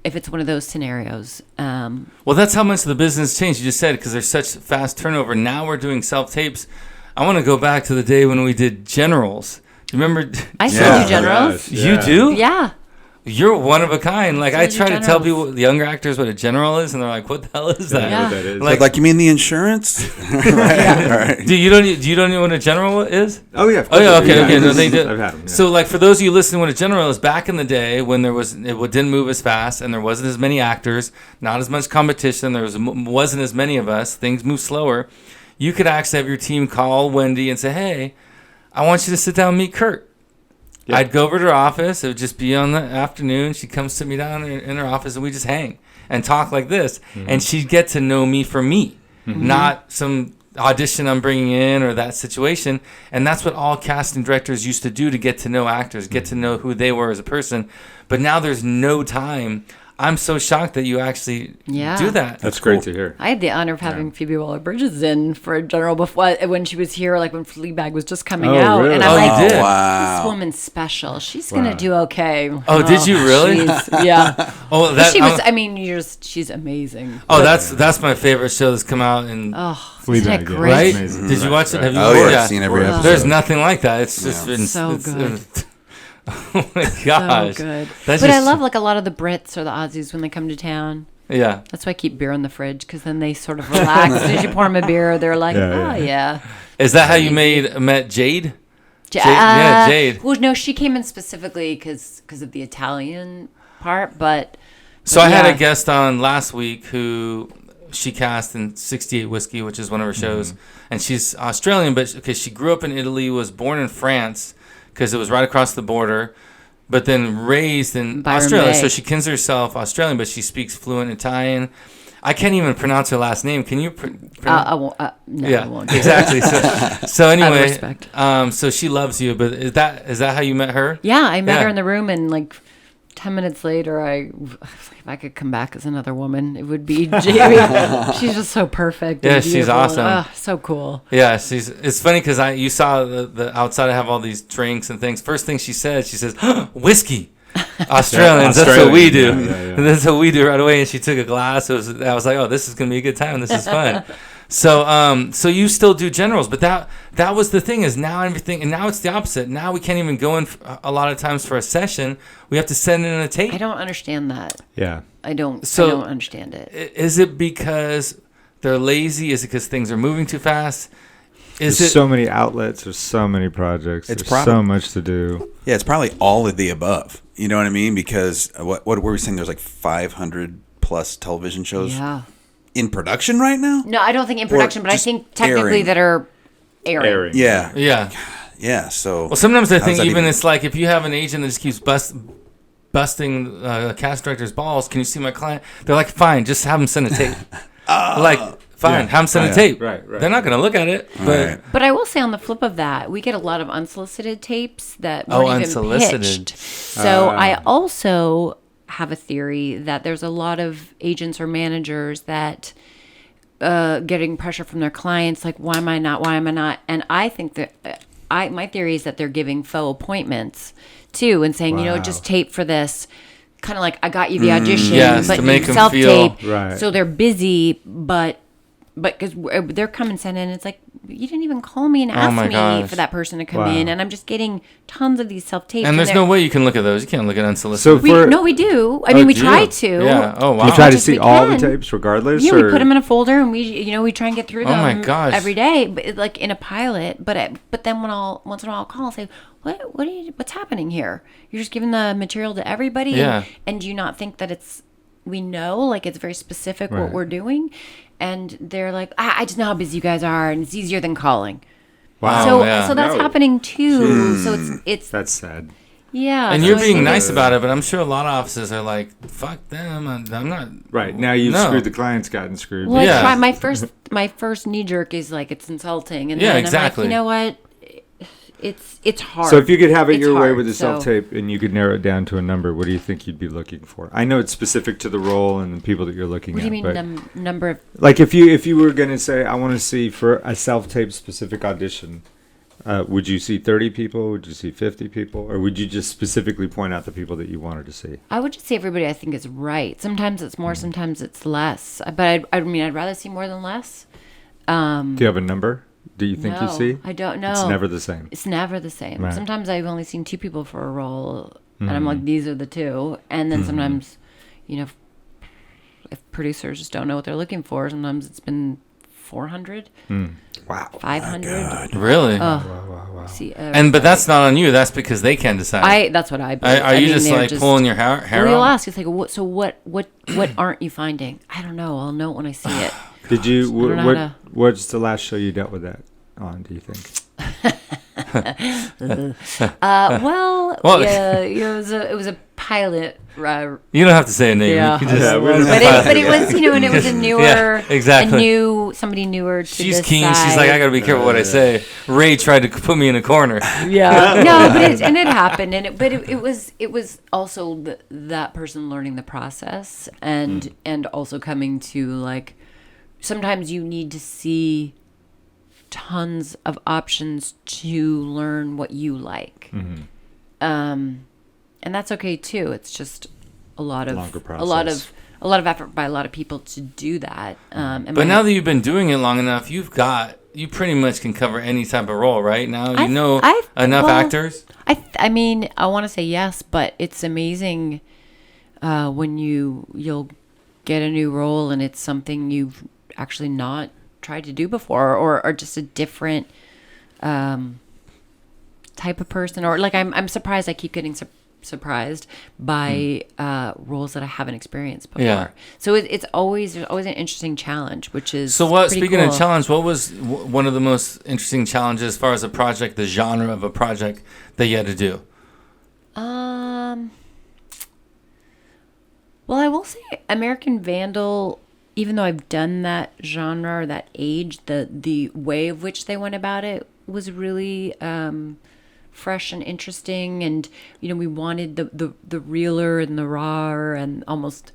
S4: If it's one of those scenarios.
S1: Well, that's how much the business changed. You just said, because there's such fast turnover. Now we're doing self-tapes. I want to go back to the day when we did generals. Do you remember?
S4: I still do generals.
S1: You do?
S4: Yeah.
S1: You're one of a kind. Like, I
S4: do
S1: try to tell
S4: generals.
S1: people, the younger actors, what a general is, and they're like, "What the hell is that?"
S3: I know what that is.
S2: Like, you mean the insurance? Right. All right.
S1: Do you don't know what a general is?
S3: Oh yeah. Of
S1: Oh yeah,
S3: course.
S1: okay. No, they did.
S3: I've had them. Yeah.
S1: So, like, for those of you listening, what a general is, back in the day when it didn't move as fast and there wasn't as many actors, not as much competition, wasn't as many of us, things moved slower. You could actually have your team call Wendy and say, "Hey, I want you to sit down and meet Kurt."
S3: Yeah.
S1: I'd go over to her office. It would just be on the afternoon. She'd come sit me down in her office, and we just hang and talk like this. And she'd get to know me for me, not some audition I'm bringing in or that situation. And that's what all casting directors used to do to get to know actors, get to know who they were as a person. But now there's no time. I'm so shocked that you actually do that.
S3: That's great to hear.
S4: I had the honor of having Phoebe Waller-Bridges in for a general before, when she was here, like when Fleabag was just coming out.
S3: Really?
S4: And
S1: Oh,
S4: I'm
S1: you
S4: like,
S1: did?
S2: Wow.
S4: this woman's special. She's going to do okay.
S1: Oh, did you really?
S4: Yeah.
S1: Oh,
S4: But
S1: that,
S4: she was,
S1: I'm-
S4: she's amazing.
S1: oh, that's my favorite show that's come out. And
S4: Oh,
S3: Fleabag,
S4: isn't that
S3: yeah.
S4: great?
S1: right?
S3: amazing.
S1: Did you watch it? Have you?
S2: Oh, yeah,
S1: yeah.
S2: I've seen every episode.
S1: There's nothing like that. It's just been
S4: So good.
S1: Oh my gosh.
S4: So good.
S1: That's
S4: But I
S1: just-
S4: love like a lot of the Brits or the Aussies when they come to town.
S1: Yeah.
S4: That's why I keep beer in the fridge, because then they sort of relax. As soon as you pour them a beer, they're like, yeah.
S1: Is that how you met Jade?
S4: Ja-
S1: yeah, Jade.
S4: Well, no, she came in specifically because of the Italian part, but
S1: So I had
S4: yeah.
S1: a guest on last week who she cast in 68 Whiskey, which is one of her shows. And she's Australian, but because she grew up in Italy, was born in France because it was right across the border, but then raised in
S4: Byron
S1: Australia.
S4: Bay.
S1: So she considers herself Australian, but she speaks fluent Italian. I can't even pronounce her last name. Can you?
S4: I won't. No, I won't.
S1: exactly. So anyway,
S4: respect.
S1: so she loves you. But is that how you met her?
S4: Yeah, I met
S1: Yeah.
S4: her in the room and like 10 minutes later, I was like, if I could come back as another woman, it would be Jamie. She's just so perfect.
S1: Yeah,
S4: and
S1: she's
S4: beautiful
S1: awesome.
S4: And, so cool.
S1: Yeah, it's funny because you saw the outside. I have all these drinks and things. First thing she says, whiskey. Australians, that's what we do.
S3: Yeah.
S1: That's what we do right away. And she took a glass. I was like, oh, this is gonna be a good time. This is fun. So you still do generals, but that was the thing is now everything, and now it's the opposite. Now we can't even go in a lot of times for a session. We have to send in a tape.
S4: I don't understand that.
S3: Yeah.
S4: I don't understand it.
S1: Is it because they're lazy? Is it because things are moving too fast?
S3: There's so many outlets. There's so many projects. There's so much to do.
S2: Yeah, it's probably all of the above. You know what I mean? Because what were we saying? There's like 500 plus television shows in production right now?
S4: No, I don't think in production, but I think technically that are airing.
S2: Yeah.
S1: Yeah.
S2: So.
S1: Well, sometimes I think even it's like if you have an agent that just keeps busting cast director's balls, can you see my client? They're like, fine, just have them send a tape. Fine, have them send a tape.
S3: Right.
S1: They're not going to look at it.
S4: But I will say on the flip of that, we get a lot of unsolicited tapes that weren't even pitched. So I also have a theory that there's a lot of agents or managers that getting pressure from their clients, like, why am I not? And I think that my theory is that they're giving faux appointments too and saying, just tape for this. Kind of like, I got you the audition, but you self-tape.
S3: Right.
S4: So they're busy, but because they're coming send in, it's like, you didn't even call me and ask me for that person to come in, and I'm just getting tons of these self-tapes.
S1: And there's no way you can look at those. You can't look at unsolicited.
S4: We do. I mean, we try to.
S1: Yeah. Oh, wow.
S3: You try to see all the tapes regardless?
S4: Yeah, we put them in a folder, and we try and get through them every day, but like in a pilot. But then once in a while I'll call and say, what's happening here? You're just giving the material to everybody?
S1: Yeah.
S4: And do you not think that we know, like, it's very specific what we're doing? And they're like, I just know how busy you guys are, and it's easier than calling.
S3: Wow.
S4: So that's happening too. So it's
S3: that's sad.
S4: Yeah.
S1: And you're being nice about it, but I'm sure a lot of offices are like, fuck them. I'm not.
S3: Right. Now you've screwed the client's gotten screwed.
S4: Well, my first knee jerk is like, it's insulting. And then
S1: exactly.
S4: I'm like, you know what? It's hard.
S3: So if you could have it your way with the self-tape and you could narrow it down to a number, what do you think you'd be looking for? I know it's specific to the role and the people that you're looking at.
S4: What do you mean number of...
S3: Like if you were going to say, I want to see for a self-tape specific audition, would you see 30 people? Would you see 50 people? Or would you just specifically point out the people that you wanted to see?
S4: I would just see everybody I think is right. Sometimes it's more, sometimes it's less. But I'd rather see more than less.
S3: Do you have a number? Do you think you see?
S4: I don't know.
S3: It's never the same.
S4: It's never the same.
S3: Right.
S4: Sometimes I've only seen 2 people for a role, and I'm like, these are the 2. And then sometimes, if producers just don't know what they're looking for, sometimes it's been 400.
S2: Wow.
S4: 500.
S1: Really?
S3: Wow.
S4: See,
S1: but that's not on you. That's because they can't decide.
S4: That's what I believe.
S1: Are you just like pulling your hair
S4: well, you'll
S1: out?
S4: ask. It's like, what aren't you finding? I don't know. I'll know it when I see it.
S3: Did you? What's the last show you dealt with that on? Do you think?
S4: It was a pilot.
S1: You don't have to say a name.
S4: Yeah,
S1: you can just,
S4: but it was, and it was a newer,
S1: exactly.
S4: somebody newer to
S1: She's
S4: this
S1: keen.
S4: side.
S1: She's like, I got to be careful what I say. Ray tried to put me in a corner.
S4: Yeah, no, but it happened, but it was also that person learning the process and also coming to, like, sometimes you need to see tons of options to learn what you like. And that's okay too. It's just a lot of effort by a lot of people to do that.
S1: But now that you've been doing it long enough, you pretty much can cover any type of role, right? Now enough actors.
S4: I mean, I want to say yes, but it's amazing when you'll get a new role and it's something you've actually not tried to do before, or just a different type of person, or like I'm surprised. I keep getting surprised by roles that I haven't experienced before. Yeah. So there's always an interesting challenge, which is
S1: Speaking
S4: cool.
S1: of challenge, what was one of the most interesting challenges as far as a project, the genre of a project that you had to do?
S4: Well, I will say American Vandal. Even though I've done that genre or that age, the way of which they went about it was really fresh and interesting, and we wanted the realer and the rawer and almost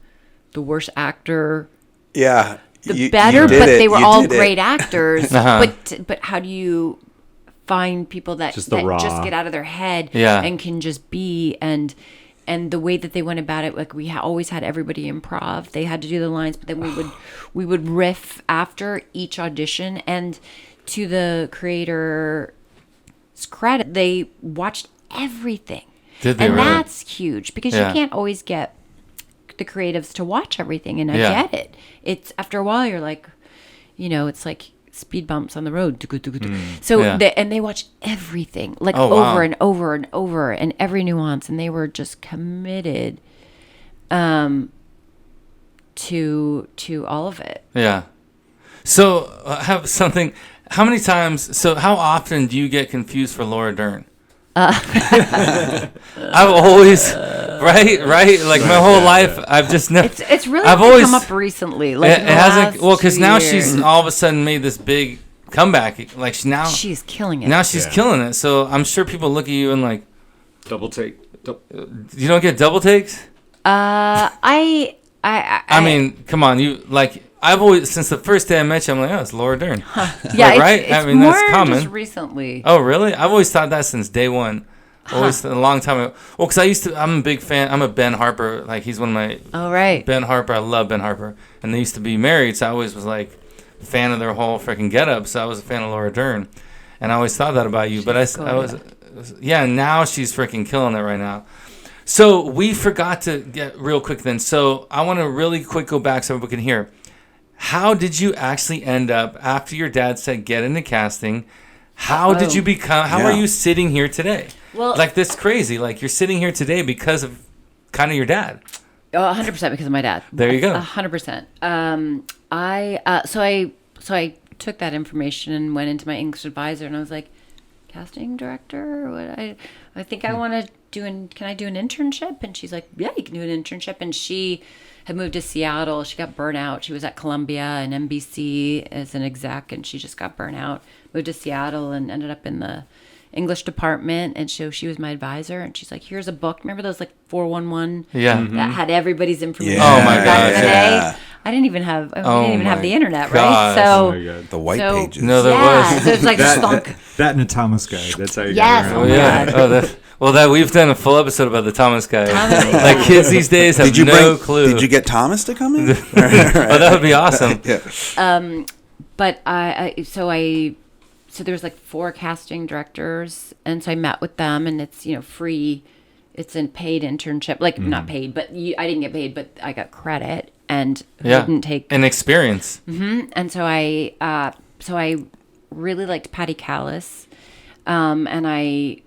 S4: the worst actor.
S2: Yeah.
S4: The better, but they were all great actors. But how do you find people that just get out of their head and can just be, and the way that they went about it, like we always had everybody improv. They had to do the lines, but then we would riff after each audition. And to the creator's credit, they watched everything.
S1: Did they
S4: and
S1: really?
S4: That's huge, because you can't always get the creatives to watch everything, and I get it. It's after a while you're like, it's like speed bumps on the road. So they watch everything, like over and over and over, and every nuance, and they were just committed to all of it.
S1: Yeah. So I have something. How many times? So how often do you get confused for Laura Dern? I've always right like my whole life I've just never.
S4: It's really come up recently. Like
S1: it hasn't. Well, because now she's all of a sudden made this big comeback. Like
S4: she's killing it.
S1: Now she's killing it. So I'm sure people look at you and like
S3: double take.
S1: You don't get double takes.
S4: I
S1: mean, come on, you like. I've always, since the first day I met you, I'm like, oh, it's Laura Dern.
S4: Yeah,
S1: right?
S4: It's more that's common. Just recently.
S1: Oh, really? I've always thought that since day one. Always a long time ago. Well, because I'm a big fan. I'm a Ben Harper. Like, he's one of my.
S4: Oh, right.
S1: Ben Harper. I love Ben Harper. And they used to be married, so I always was like a fan of their whole freaking getup. So I was a fan of Laura Dern. And I always thought that about you. But I was. Yeah, now she's freaking killing it right now. So we forgot to get real quick then. So I want to really quick go back so everybody can hear. How did you actually end up, after your dad said get into casting, how did you become, how are you sitting here today?
S4: Well,
S1: like this crazy, like you're sitting here today because of kind of your dad.
S4: 100% because of my dad.
S1: There you go.
S4: 100%. So I took that information and went into my English advisor, and I was like, casting director? I think I want to can I do an internship? And she's like, yeah, you can do an internship. And she had moved to Seattle. She got burnt out. She was at Columbia and NBC as an exec, and she just got burnt out. Moved to Seattle and ended up in the English department. And so she was my advisor, and she's like, here's a book. Remember those like 411?
S1: Yeah.
S4: That had everybody's information.
S1: Yeah. Oh my gosh.
S4: Yeah. I didn't even have the internet, right? So
S2: the white pages.
S1: No, there was.
S4: So it's like thunk.
S3: That and the Thomas guy. That's how you
S4: got
S3: around.
S4: Oh yeah.
S1: That we've done a full episode about the Thomas guy. Like kids these days have no clue.
S2: Did you get Thomas to come in?
S1: Oh, that would be awesome.
S2: Yeah.
S4: But so there's like 4 casting directors, and so I met with them, and it's free. It's a paid internship, like not paid, but I didn't get paid, but I got credit and didn't take
S1: an experience.
S4: Mm-hmm. And so I really liked Patty Callis, and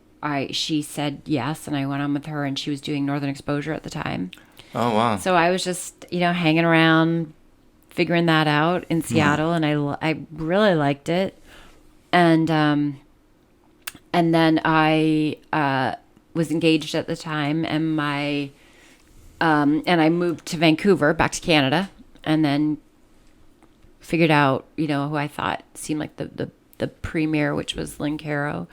S4: she said yes, and I went on with her, and she was doing Northern Exposure at the time.
S1: Oh wow!
S4: So I was just hanging around, figuring that out in Seattle, and I really liked it, and then I was engaged at the time, and and I moved to Vancouver, back to Canada, and then figured out who I thought seemed like the premier, which was Lynn Caro.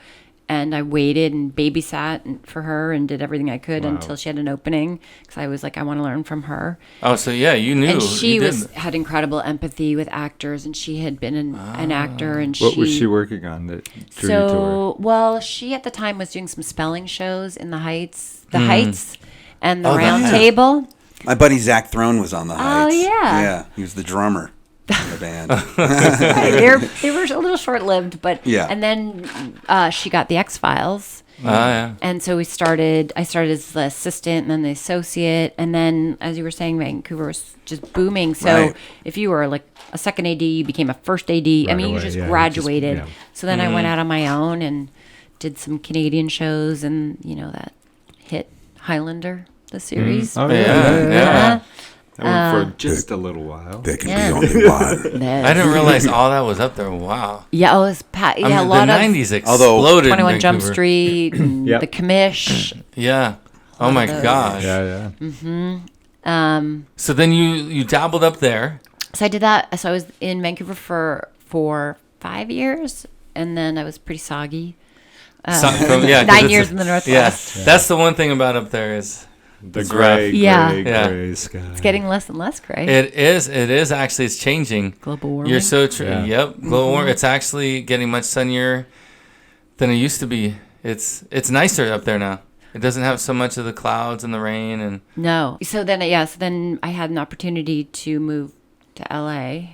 S4: And I waited and babysat for her and did everything I could until she had an opening, because I was like, I want to learn from her.
S1: Oh, so yeah, you knew.
S4: And she had incredible empathy with actors, and she had been an actor. And
S3: what was she working on that drew you to her?
S4: Well, she at the time was doing some spelling shows in the Heights, and the Round Table.
S2: My buddy Zach Throne was on the Heights.
S4: Oh yeah,
S2: yeah, he was the drummer. The band.
S4: they were a little short-lived, but and then she got the X-Files. And so I started as the assistant, and then the associate, and then, as you were saying, Vancouver was just booming. So if you were like a second AD, you became a first AD. I mean, you just graduated. So then I went out on my own and did some Canadian shows, and that hit Highlander, the series.
S3: Oh yeah. That went for just a little while.
S2: There can be only one.
S1: I didn't realize all that was up there. Wow.
S4: Yeah, it was a lot
S1: the
S4: of
S1: 90s exploded.
S4: 21 Jump Street, and the Commish.
S1: Yeah. Oh my gosh.
S3: Yeah.
S4: Mm-hmm.
S1: So then you dabbled up there.
S4: So I did that. So I was in Vancouver for 5 years, and then I was pretty soggy. 9 years in the Northwest.
S1: Yeah, that's the one thing about up there is
S3: The
S1: it's
S3: gray,
S1: rough.
S3: gray sky.
S4: It's getting less and less gray.
S1: It is actually, it's changing.
S4: Global warming.
S1: You're so true.
S3: Yeah.
S1: Yep, global warming. It's actually getting much sunnier than it used to be. It's nicer up there now. It doesn't have so much of the clouds and the rain and.
S4: No. So then I had an opportunity to move to LA,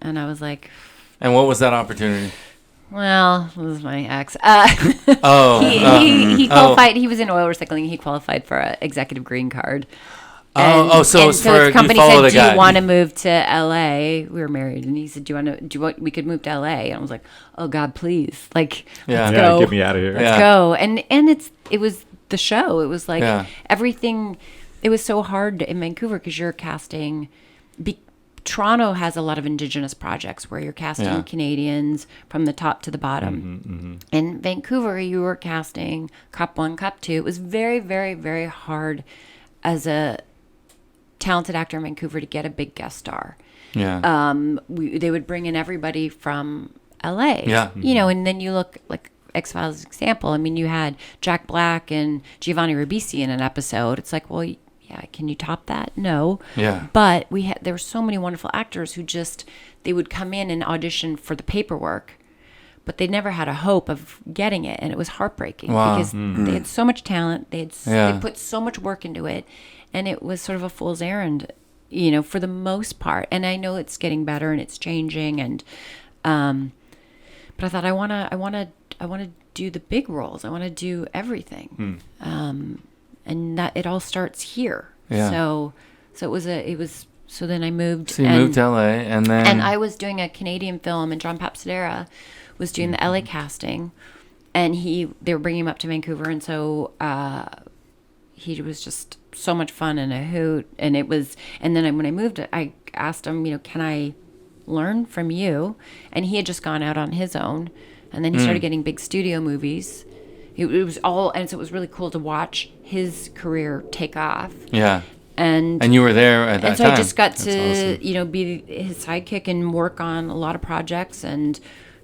S4: and I was like.
S1: And what was that opportunity?
S4: Well, this is my ex. He qualified. He was in oil recycling. He qualified for an executive green card.
S1: So
S4: his company said, "Do you want to move to LA?" We were married, and he said, "Do you want? We could move to LA." And I was like, "Oh God, please! Like, let's go.
S3: Get me out of here.
S4: Let's go." And it was the show. It was like everything. It was so hard in Vancouver because you're casting. Toronto has a lot of Indigenous projects where you're casting Canadians from the top to the bottom. In Vancouver, you were casting Cup 1, Cup 2. It was very, very, very hard as a talented actor in Vancouver to get a big guest star.
S1: Yeah.
S4: They would bring in everybody from LA.
S1: Yeah.
S4: You know, and then you look like X-Files example. I mean, you had Jack Black and Giovanni Ribisi in an episode. It's like, well, yeah, can you top that? No.
S1: Yeah.
S4: But there were so many wonderful actors who they would come in and audition for the paperwork, but they never had a hope of getting it, and it was heartbreaking because they had so much talent, they put so much work into it, and it was sort of a fool's errand, you know, for the most part. And I know it's getting better and it's changing, and but I thought I want to do the big roles. I want to do everything. And that it all starts here. Yeah. So then I moved.
S1: So you moved to LA, and
S4: I was doing a Canadian film, and John Papsadera was doing the LA casting, and they were bringing him up to Vancouver, and so he was just so much fun and a hoot, and then when I moved, I asked him, you know, can I learn from you? And he had just gone out on his own, and then he started getting big studio movies. It was all, and so it was really cool to watch his career take off. Yeah. And you
S1: were there at that time.
S4: And so I just got to, you know, be his sidekick and work on a lot of projects. And,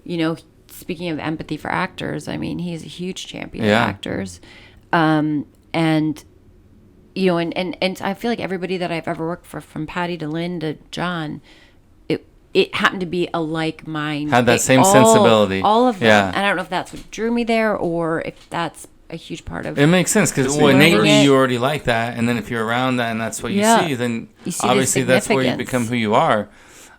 S4: you know, speaking of empathy for actors, I mean, he's a huge champion of actors. And, you know, and I feel like everybody that I've ever worked for, from Patty to Lynn to John, it happened to be a like mind.
S1: Had that same sensibility.
S4: All of them. Yeah. And I don't know if that's what drew me there or if that's a huge part of it.
S1: It makes sense because innately you already like that. And then if you're around that and that's what you see, then obviously that's where you become who you are.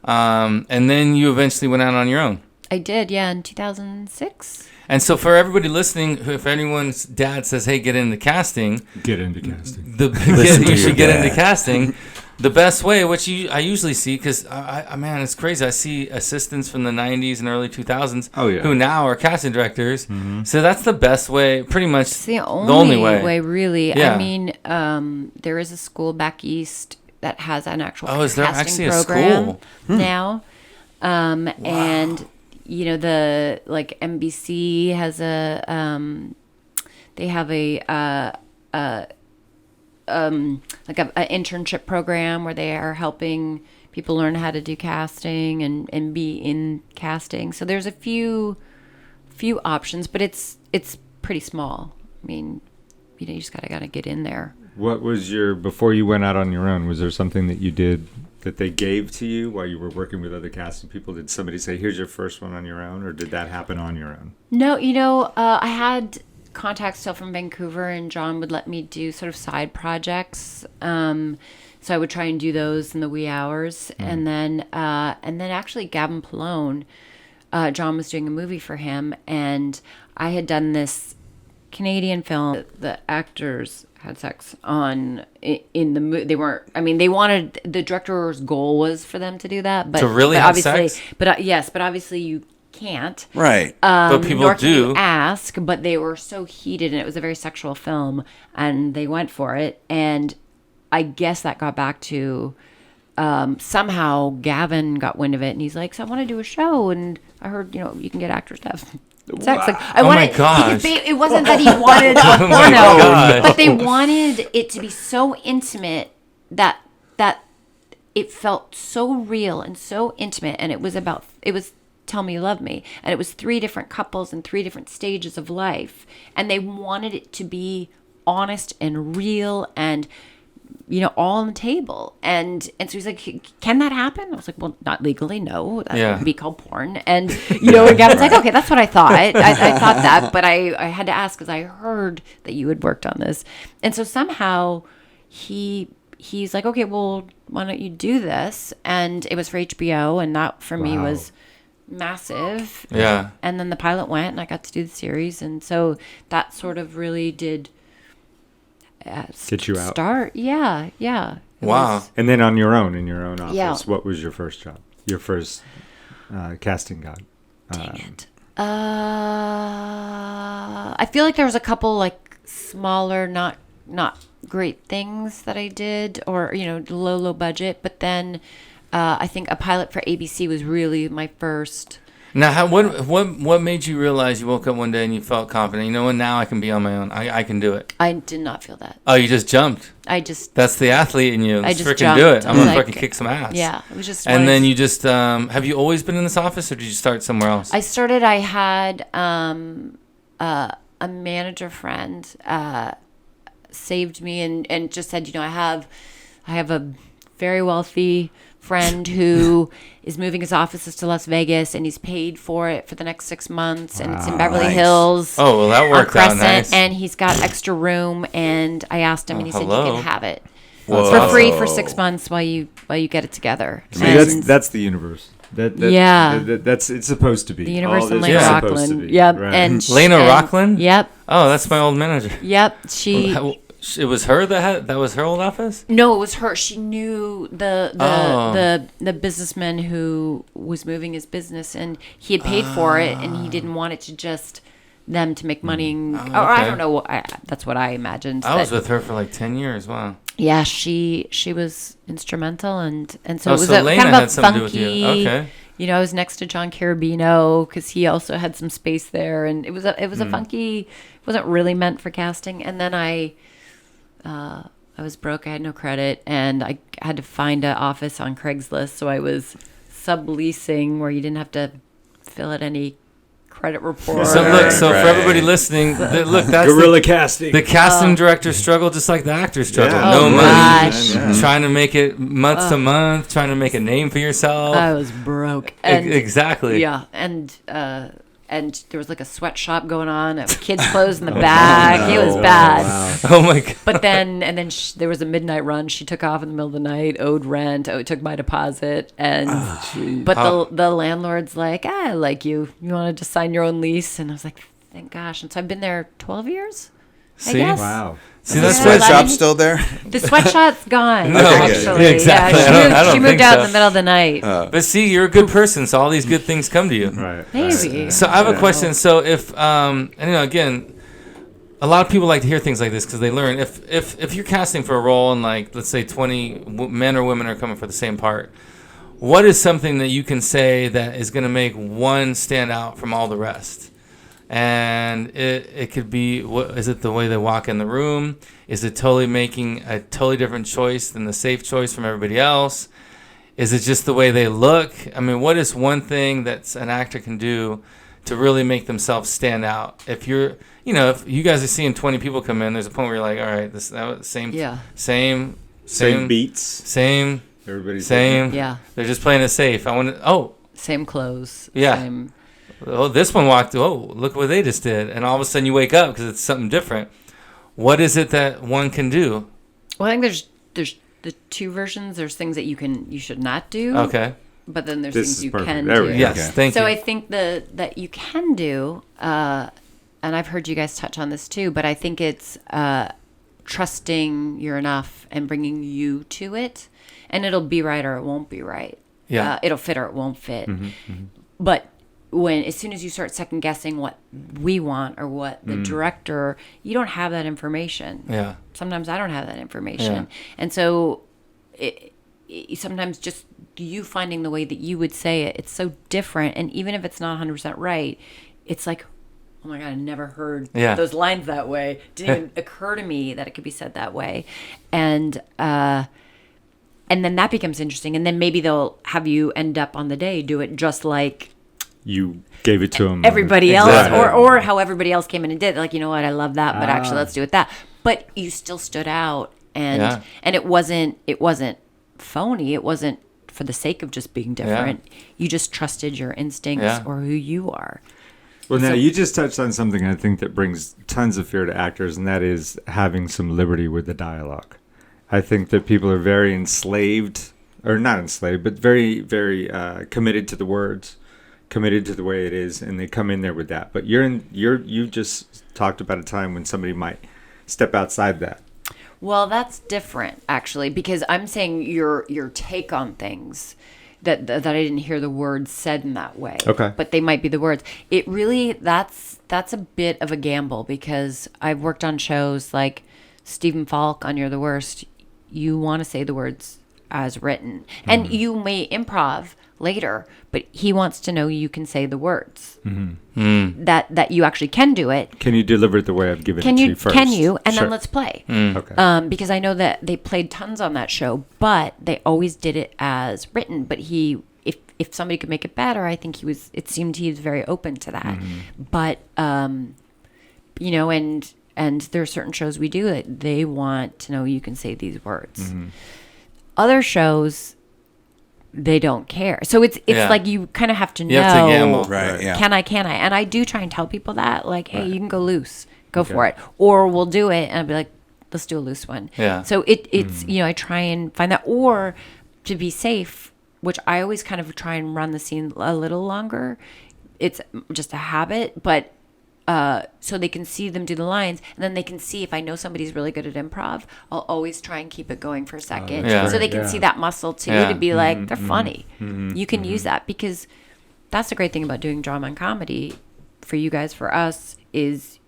S1: And then you eventually went out on your own.
S4: I did, in 2006.
S1: And so for everybody listening, if anyone's dad says, hey, get into casting.
S3: Get into casting.
S1: You should get into casting. The best way, which I usually see, because, man, it's crazy. I see assistants from the 90s and early 2000s who now are casting directors. Mm-hmm. So that's the best way, pretty much
S4: it's the only way, really. Yeah. I mean, there is a school back east that has an actual casting program now. Wow. And, you know, the, like, NBC has they have like an internship program where they are helping people learn how to do casting and be in casting. So there's a few options, but it's pretty small. I mean, you know, you just gotta get in there.
S3: What was before you went out on your own, was there something that you did that they gave to you while you were working with other casting people? Did somebody say, here's your first one on your own, or did that happen on your own?
S4: No, you know, I had contacts still from Vancouver, and John would let me do sort of side projects. So I would try and do those in the wee hours. And then actually Gavin Pallone, John was doing a movie for him, and I had done this Canadian film. The actors had sex in the movie. They weren't, I mean, they wanted, the director's goal was for them to do that, but
S1: to really have sex?
S4: But yes, but obviously you can't.
S2: Right.
S1: But people do
S4: ask, but they were so heated, and it was a very sexual film, and they went for it. And I guess that got back to somehow Gavin got wind of it, and he's like, so I want to do a show, and I heard, you know, you can get actors to have sex. Like,
S1: my gosh.
S4: It wasn't that he wanted a porno, but they wanted it to be so intimate that it felt so real and so intimate, and it was Tell Me You Love Me. And it was 3 different couples in 3 different stages of life. And they wanted it to be honest and real and, all on the table. And so he's like, can that happen? I was like, well, not legally, no. That would be called porn. And, again, I was like, okay, that's what I thought. I thought that, but I had to ask because I heard that you had worked on this. And so somehow he's like, okay, well, why don't you do this? And it was for HBO, and that for me was massive.
S1: Yeah.
S4: And then the pilot went, and I got to do the series. And so that sort of really did...
S3: get you out.
S4: Start, yeah.
S1: Wow.
S3: And then in your own office,
S4: Yeah.
S3: what was your first job? Your first casting job?
S4: Dang it. I feel like there was a couple like smaller, not great things that I did, or low budget. But then I think a pilot for ABC was really my first.
S1: Now, what made you realize you woke up one day and you felt confident? Now I can be on my own. I can do it.
S4: I did not feel that.
S1: Oh, you just jumped.
S4: That's
S1: the athlete in you.
S4: I
S1: Let's
S4: just
S1: freaking
S4: jumped.
S1: do it. I'm gonna
S4: Like,
S1: freaking kick some ass.
S4: Yeah, it was just.
S1: And then you just have you always been in this office, or did you start somewhere else?
S4: I had a manager friend saved me and just said, I have a very wealthy friend who is moving his offices to Las Vegas, and he's paid for it for the next 6 months, and it's in Beverly Hills.
S1: Oh, well, that worked out nice.
S4: And he's got extra room, and I asked him, and he said, you can have it
S1: Whoa.
S4: for free for 6 months while you get it together.
S3: See, that's the universe. That's it's supposed to be.
S4: The universe
S3: All
S4: in
S3: this
S4: Lena
S3: is supposed to
S4: Rockland.
S3: be,
S4: Yep.
S3: right.
S4: And
S1: Lena Rockland?
S4: Yep.
S1: Oh, that's my old manager.
S4: Yep.
S1: It was her that was her old office?
S4: No, it was her. She knew the businessman who was moving his business, and he had paid for it, and he didn't want it to just them to make money.
S1: Okay.
S4: Or I don't know. That's what I imagined.
S1: I was with her for like 10 years. Wow.
S4: Yeah, she was instrumental, and so it was
S1: so Lena
S4: kind of a
S1: had something to do with
S4: funky.
S1: you. Okay.
S4: I was next to John Carabino because he also had some space there, and it was a funky. It wasn't really meant for casting, and then I was broke. I had no credit, and I had to find an office on Craigslist. So I was subleasing where you didn't have to fill out any credit report.
S1: So for everybody listening, that's
S3: guerrilla casting.
S1: The casting director struggle just like the actor struggle.
S3: Yeah.
S1: No money,
S4: gosh.
S1: trying to make it month to month, trying to make a name for yourself.
S4: I was broke. And,
S1: exactly.
S4: Yeah, and there was like a sweatshop going on. Kids' clothes in the back. It was bad.
S3: Wow.
S1: Oh my god.
S4: But then there was a midnight run. She took off in the middle of the night, owed rent, took my deposit, and the landlord's like, I like you. You want to just sign your own lease? And I was like, thank gosh. And so I've been there 12 years. I guess.
S3: Wow.
S2: See, the sweatshop's still there?
S4: The sweatshop's gone,
S1: No,
S4: actually.
S1: yeah, exactly.
S4: Yeah, she moved out
S1: so.
S4: in the middle of the night.
S1: But see, you're a good person, so all these good things come to you.
S3: Right.
S4: Maybe.
S1: So I have a question. So if again, a lot of people like to hear things like this because they learn. If you're casting for a role and like let's say 20 men or women are coming for the same part, what is something that you can say that is going to make one stand out from all the rest? And it could be, is it the way they walk in the room? Is it totally making a totally different choice than the safe choice from everybody else? Is it just the way they look? I mean, what is one thing that an actor can do to really make themselves stand out? If you're, if you guys are seeing 20 people come in, there's a point where you're like, all right, same
S3: beats.
S1: Same.
S3: Everybody's
S1: same.
S3: different.
S4: Yeah.
S1: They're just playing it safe.
S4: Same clothes.
S1: Yeah.
S4: Same.
S1: Oh, this one walked. Oh, look what they just did. And all of a sudden you wake up because it's something different. What is it that one can do?
S4: Well, I think there's the two versions. There's things that you should not do.
S1: Okay.
S4: But then there's
S3: This
S4: things
S3: is
S4: you
S3: perfect.
S4: can
S3: There
S4: do.
S3: we go.
S1: Yes,
S3: Okay.
S1: thank you.
S4: So I think that you can do, and I've heard you guys touch on this too, but I think it's trusting you're enough and bringing you to it, and it'll be right or it won't be right.
S1: Yeah.
S4: It'll fit or it won't fit. But as soon as you start second guessing what we want or what the director, you don't have that information.
S1: Yeah.
S4: Sometimes I don't have that information.
S1: Yeah.
S4: And so sometimes just you finding the way that you would say it, it's so different. And even if it's not 100% right, it's like, oh my God, I never heard those lines that way. Didn't even occur to me that it could be said that way. And then that becomes interesting. And then maybe they'll have you end up on the day do it just like
S3: you gave it to them.
S4: Everybody else,
S1: Exactly.
S4: or how everybody else came in and did. Like, you know what, I love that, but actually, let's do it that. But you still stood out, and it wasn't phony. It wasn't for the sake of just being different. You just trusted your instincts or who you are.
S3: Well, now you just touched on something I think that brings tons of fear to actors, and that is having some liberty with the dialogue. I think that people are very enslaved, or not enslaved, but very, very committed to the words, committed to the way it is, and they come in there with that. But you just talked about a time when somebody might step outside that.
S4: Well, that's different, actually, because I'm saying your take on things. That I didn't hear the words said in that way.
S3: Okay.
S4: But they might be the words. It really, that's a bit of a gamble, because I've worked on shows like Stephen Falk on You're the Worst. You want to say the words as written. And you may improv later, but he wants to know you can say the words. That you actually can do it.
S3: Can you deliver it the way I've given it to you first?
S4: Can you? And
S3: Sure.
S4: then let's play.
S3: Okay.
S4: Because I know that they played tons on that show, but they always did it as written. But if somebody could make it better, I think it seemed he was very open to that. But, you know, and there are certain shows we do that they want to know you can say these words. Other shows, they don't care. So it's like you kind of have to know.
S1: You have to gamble.
S2: Right, yeah.
S4: Can I? And I do try and tell people that, like, hey, you can go loose. Go for it. Or we'll do it. And I'll be like, let's do a loose one.
S1: Yeah.
S4: So it's, you know, I try and find that. Or to be safe, which I always kind of try and run the scene a little longer. It's just a habit. But so they can see them do the lines, and then they can see if I know somebody's really good at improv, I'll always try and keep it going for a second, so they can see that muscle too, to be like, they're funny. You can use that, because that's the great thing about doing drama and comedy for you guys, for us, is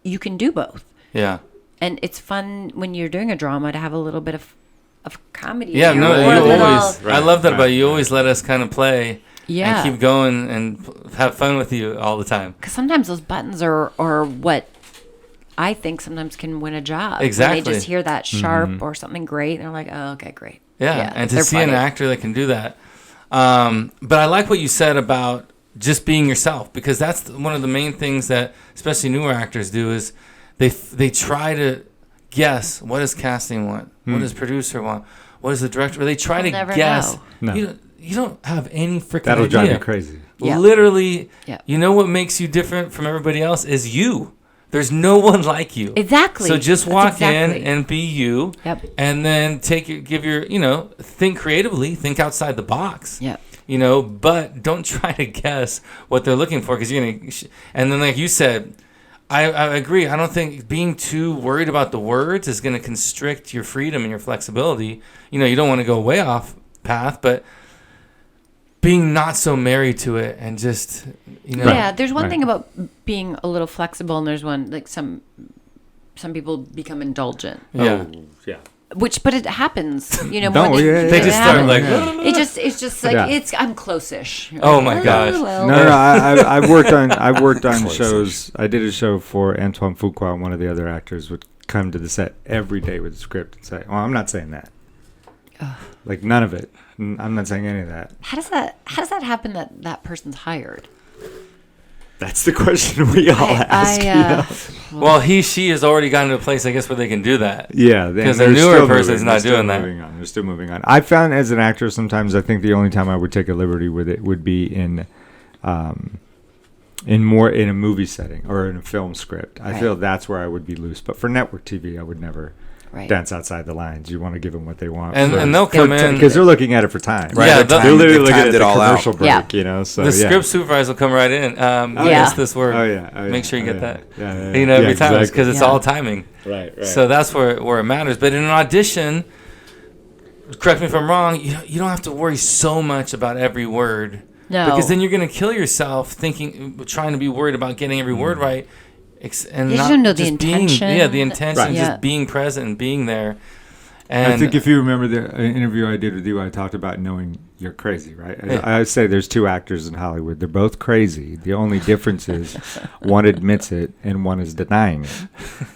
S4: you can do both.
S1: Yeah.
S4: And it's fun when you're doing a drama to have a little bit of comedy.
S1: Yeah,
S4: in
S1: no,
S4: there,
S1: you
S4: or a little-
S1: always. I love that about you. You always let us kind of play.
S4: Yeah.
S1: And keep going and have fun with you all the time.
S4: Because sometimes those buttons are what I think sometimes can win a job.
S1: Exactly.
S4: When they just hear that sharp or something great, and they're like, oh, okay, great.
S1: Yeah, and to
S4: they're
S1: see
S4: funny.
S1: an actor that can do that. But I like what you said about just being yourself, because that's one of the main things that especially newer actors do, is they try to guess, what does casting want? What does producer want? What does the director? They try
S4: They'll
S1: to
S4: never
S1: guess.
S3: know.
S1: You don't have any freaking
S3: That'll
S1: idea.
S3: drive you crazy.
S4: Yeah.
S1: Literally,
S4: Yeah.
S1: you know what makes you different from everybody else is you. There's no one like you.
S4: Exactly.
S1: So just
S4: That's
S1: walk
S4: exactly.
S1: in and be you.
S4: Yep.
S1: And then give your, think creatively, think outside the box.
S4: Yep.
S1: But don't try to guess what they're looking for, because you're going to, and then like you said, I agree. I don't think being too worried about the words is going to constrict your freedom and your flexibility. You don't want to go way off path, but being not so married to it and just,
S4: Yeah, there's one
S3: Right.
S4: thing about being a little flexible, and there's one, like some people become indulgent.
S1: Yeah.
S3: Oh, yeah.
S4: But it happens, more
S3: No,
S4: than
S3: yeah,
S1: They
S3: yeah,
S1: just
S4: it
S1: start
S4: happens.
S1: like,
S4: It's just like
S3: Yeah.
S4: I'm close-ish.
S1: Oh my gosh.
S4: well.
S3: No, I've worked on shows. I did a show for Antoine Fuqua, and one of the other actors would come to the set every day with a script and say, "Oh, I'm not saying that." Like none of it. I'm not saying any of that.
S4: How does that happen that person's hired?
S3: That's the question we all ask.
S1: well, she has already gotten to a place, I guess, where they can do that.
S3: Yeah,
S1: Because
S3: they're
S1: the newer
S3: still
S1: person's
S3: moving.
S1: not
S3: They're still
S1: doing that.
S3: moving on. They're still moving on. I found as an actor, sometimes I think the only time I would take a liberty with it would be in a movie setting or in a film script. I feel that's where I would be loose. But for network TV, I would never dance outside the lines. You want to give them what they want,
S1: And they'll come in
S3: because they're looking at it for time.
S2: Right,
S1: Yeah,
S2: they're
S1: they're
S3: They're literally
S2: they've
S3: looking
S2: timed
S3: at
S2: it
S3: the
S2: all out.
S3: commercial break.
S4: Yeah.
S3: So
S1: the script supervisor will come right in. Yes, this word.
S3: Oh yeah.
S1: Make sure you get
S3: yeah.
S1: that.
S3: Yeah.
S1: Every time, because
S3: exactly.
S1: it's all timing.
S3: Right.
S1: So that's where it matters. But in an audition, correct me if I'm wrong, you don't have to worry so much about every word.
S4: No.
S1: Because then you're going to kill yourself trying to be worried about getting every word right. And
S4: You
S1: not
S4: just don't know the
S1: just
S4: intention.
S1: the intention,
S3: Right.
S1: just being present and being there. And
S3: I think if you remember the interview I did with you, I talked about knowing you're crazy, right? I say there's two actors in Hollywood. They're both crazy. The only difference is one admits it and one is denying it.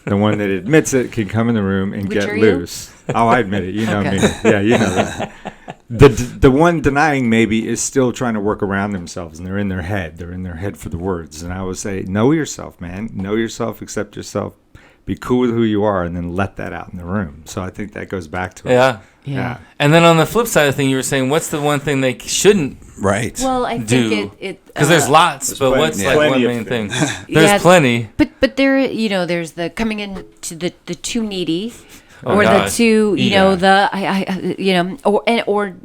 S3: The one that admits it can come in the room and
S4: Which
S3: get
S4: are you?
S3: loose. Oh, I admit it. You know
S4: Okay.
S3: me. Yeah, you know that. The one denying maybe is still trying to work around themselves, and they're in their head. They're in their head for the words. And I would say, know yourself, man. Know yourself, accept yourself, be cool with who you are, and then let that out in the room. So I think that goes back to it.
S4: Yeah.
S1: And then on the flip side of the thing, you were saying, what's the one thing they shouldn't
S4: Well, I think it
S1: because there's lots, but what's like one main thing? There's plenty.
S4: But there, there's the coming in to the too needy, or
S1: gosh.
S4: the too, or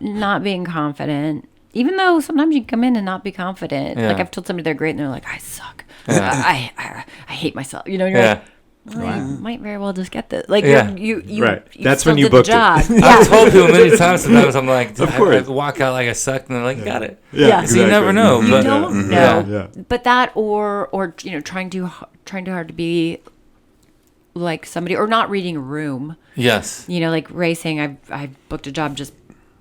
S4: not being confident. Even though sometimes you can come in and not be confident.
S1: Yeah.
S4: Like I've told somebody they're great, and they're like, I suck. I hate myself. You're like, well, you might very well just get this. Like you
S3: Right.
S4: you
S3: That's
S4: still
S3: when you
S4: did the
S3: booked it.
S4: job.
S1: I've told people many times. Sometimes I'm like,
S3: Of course.
S1: I walk out like I suck, and they're like, got it.
S3: Yeah.
S1: So you never know.
S4: You
S1: but,
S4: don't know.
S3: Yeah.
S4: But that or trying too hard to be like somebody, or not reading a room.
S1: Yes.
S4: Like Ray saying, I booked a job just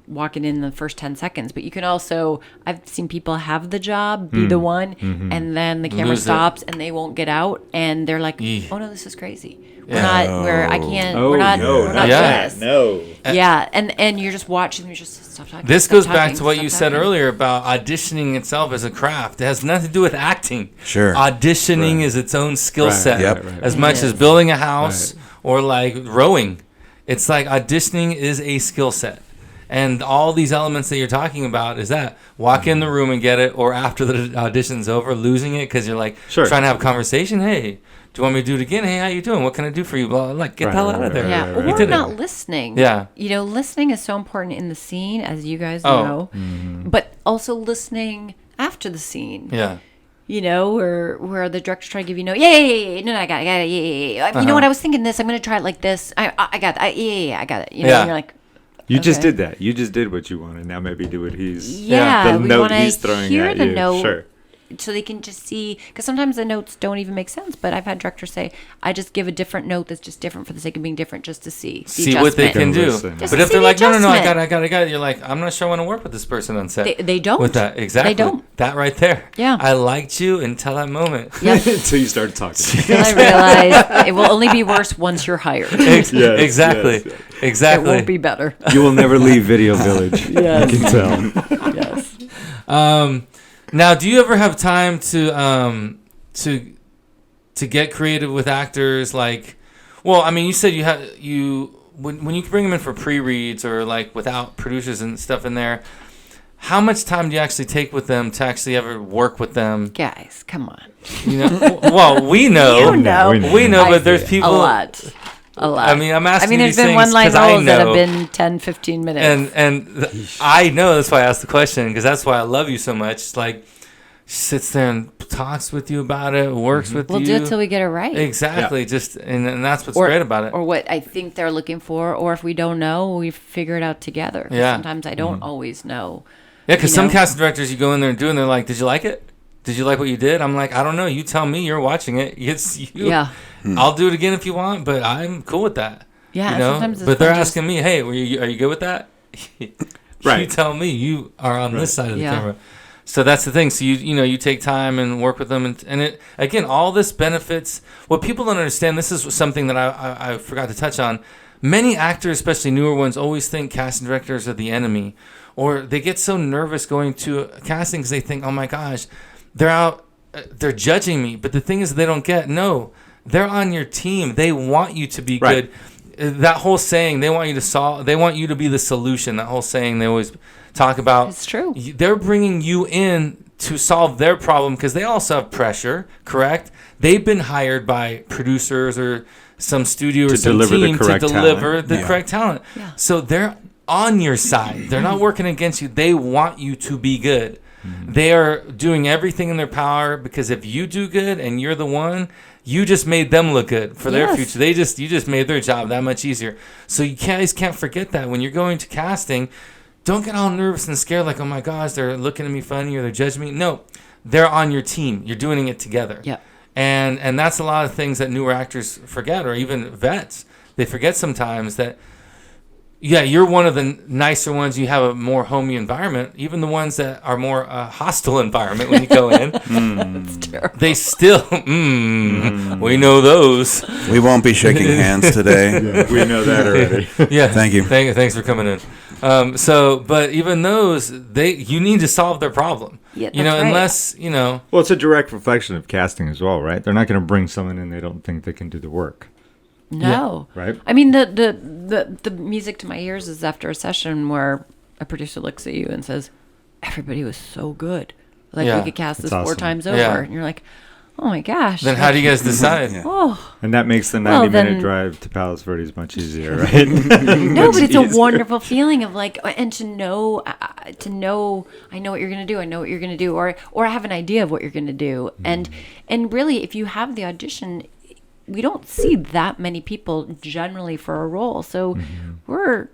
S4: walking in the first 10 seconds, but you can also, I've seen people have the job, be the one, and then the camera
S1: Lose it.
S4: stops and they won't get out, and they're like,
S1: Eeh.
S4: oh no, this is crazy. We're not where I can't.
S3: Oh,
S4: we're not.
S3: no,
S4: we're not
S1: yeah.
S4: this.
S3: No.
S4: Yeah, and you're just watching. You just stop talking.
S1: This
S4: stop
S1: goes
S4: talking,
S1: back to what
S4: stop
S1: you said
S4: talking.
S1: earlier about auditioning itself as a craft. It has nothing to do with acting.
S2: Sure.
S1: Auditioning is its own skill set.
S2: Yep.
S1: As much as building a house or like rowing. It's like auditioning is a skill set. And all these elements that you're talking about is that walk in the room and get it, or after the audition's over, losing it because you're like trying to have a conversation. Hey, do you want me to do it again? Hey, how you doing? What can I do for you? Blah, blah, blah. Get the hell out of there.
S4: Yeah,
S1: You
S4: or
S1: did
S4: not
S1: it.
S4: listening.
S1: Yeah.
S4: Listening is so important in the scene, as you guys
S1: Oh.
S4: know, but also listening after the scene.
S1: Yeah.
S4: Where the director's trying to give you no, I got it, yeah. You know what, I was thinking this, I'm going to try it like this. I got it, I got it. And you're like,
S3: You just
S4: okay.
S3: did that. You just did what you wanted. Now maybe do what he's
S4: the
S3: the
S4: we
S3: note
S4: want
S3: he's
S4: to
S3: throwing
S4: hear
S3: at
S4: the
S3: you.
S4: note.
S3: Sure.
S4: So they can just see, because sometimes the notes don't even make sense, but I've had directors say, I just give a different note that's just different for the sake of being different, just to see the
S1: what they can
S4: adjustment.
S1: do.
S3: Listen.
S4: Just
S1: But
S4: to
S1: if
S4: see
S1: they're
S4: the
S1: like, no, I
S4: adjustment.
S1: got it, you're like, I'm not sure I want to work with this person on set.
S4: They don't.
S1: With that, exactly.
S4: They don't.
S1: That right there.
S4: Yeah.
S1: I liked you until that moment.
S4: Yep.
S3: Until you started talking.
S4: Until I realized it will only be worse once you're hired.
S1: Exactly.
S3: yes.
S1: Exactly.
S4: It won't be better.
S3: You will never leave Video Village.
S4: Yes.
S3: You can tell.
S4: Yes.
S1: Now, do you ever have time to get creative with actors? Like, well, I mean, you said when you bring them in for pre-reads or like without producers and stuff in there, how much time do you actually take with them to actually ever work with them?
S4: Guys, come on.
S1: Well, we know.
S4: You know.
S1: We know, but there's people.
S4: A lot.
S1: I mean, I'm asking
S4: there's
S1: these
S4: been
S1: things
S4: one-line
S1: 'cause I
S4: roles that have
S1: know.
S4: been 10, 15 minutes.
S1: I know, that's why I asked the question, because that's why I love you so much. It's like, she sits there and talks with you about it, works with
S4: we'll
S1: you.
S4: do it till we get it right.
S1: Exactly. And that's what's great about it.
S4: Or what I think they're looking for, or if we don't know, we figure it out together.
S1: Yeah.
S4: Sometimes I don't always know.
S1: Yeah, because some casting directors you go in there and do, and they're like, did you like it? Did you like what you did? I'm like, I don't know. You tell me. You're watching it. It's you.
S4: Yeah.
S1: I'll do it again if you want, but I'm cool with that.
S4: Yeah,
S1: You know?
S4: sometimes it's
S1: But they're
S4: fun just-
S1: asking me, hey, are you good with that? You
S3: Right.
S1: tell me. You are on this side of the
S4: Yeah.
S1: camera. So that's the thing. So you take time and work with them, and it again, all this benefits. What people don't understand, this is something that I forgot to touch on. Many actors, especially newer ones, always think casting directors are the enemy, or they get so nervous going to casting because they think, oh my gosh, they're judging me. But the thing is, they don't get, no, they're on your team. They want you to be good. That whole saying, they want you to solve. They want you to be the solution. That whole saying they always talk about.
S4: It's true.
S1: They're bringing you in to solve their problem because they also have pressure. Correct? They've been hired by producers or some studio or some team to deliver the correct talent.
S4: Yeah.
S1: So they're on your side. They're not working against you. They want you to be good. They are doing everything in their power because if you do good and you're the one, you just made them look good for their future. You just made their job that much easier. So you guys can't forget that when you're going to casting. Don't get all nervous and scared like, oh my gosh, they're looking at me funny or they're judging me. No, they're on your team. You're doing it together.
S4: Yep.
S1: And that's a lot of things that newer actors forget, or even vets. They forget sometimes that, yeah, you're one of the nicer ones. You have a more homey environment. Even the ones that are more hostile environment when you go in, they still, we know those.
S2: We won't be shaking hands today.
S3: We know that already.
S1: Yeah.
S2: Thank you.
S1: Thanks for coming in. But even those, you need to solve their problem.
S4: Yeah,
S1: you know,
S4: that's right.
S1: unless, you know.
S3: Well, it's a direct reflection of casting as well, right? They're not going to bring someone in they don't think they can do the work.
S4: No.
S3: Yeah. Right?
S4: I mean, the music to my ears is after a session where a producer looks at you and says, everybody was so good. Like, we could cast this
S3: That's
S4: 4
S3: awesome.
S4: times over.
S1: Yeah.
S4: And you're like, oh my gosh.
S1: Then how do you guys decide?
S4: Oh.
S3: And that makes the
S4: Well,
S3: 90-minute
S4: then-
S3: drive to Palos Verdes much easier, right?
S4: No, but it's a wonderful feeling of like, and to know, I know what you're going to do. I know what you're going to do. Or I have an idea of what you're going to do. And really, if you have the audition, we don't see that many people generally for a role. So we're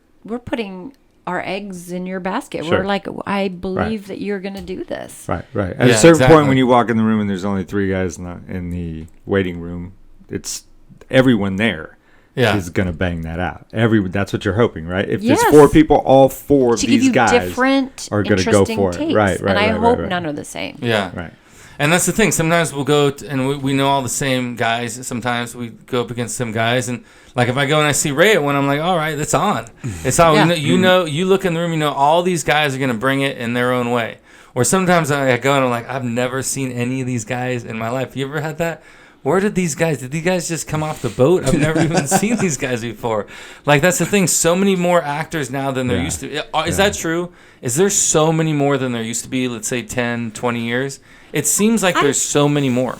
S4: putting our eggs in your basket.
S3: Sure.
S4: We're like, I believe that you're going to do this.
S3: Right. At
S1: Yeah,
S3: a certain
S1: exactly.
S3: point when you walk in the room and there's only 3 guys in the waiting room, it's everyone there is going to bang that out. That's what you're hoping, right? If
S4: Yes.
S3: there's 4 people, all 4 of
S4: To
S3: these
S4: give you
S3: guys
S4: different,
S3: are going to go
S4: interesting
S3: for it.
S4: takes.
S3: Right.
S4: And I hope
S3: right.
S4: none are the same.
S1: Yeah.
S3: Right.
S1: And that's the thing. Sometimes we'll go and we know all the same guys. Sometimes we go up against some guys, and like if I go and I see Ray at one, I'm like, all right, it's on. It's on.
S4: Yeah.
S1: You look in the room, you know all these guys are gonna bring it in their own way. Or sometimes I go and I'm like, I've never seen any of these guys in my life. You ever had that? Where did these guys just come off the boat? I've never even seen these guys before. Like, that's the thing. So many more actors now than there used to be. Is that true? Is there so many more than there used to be, let's say 10, 20 years? It seems like there's so many more.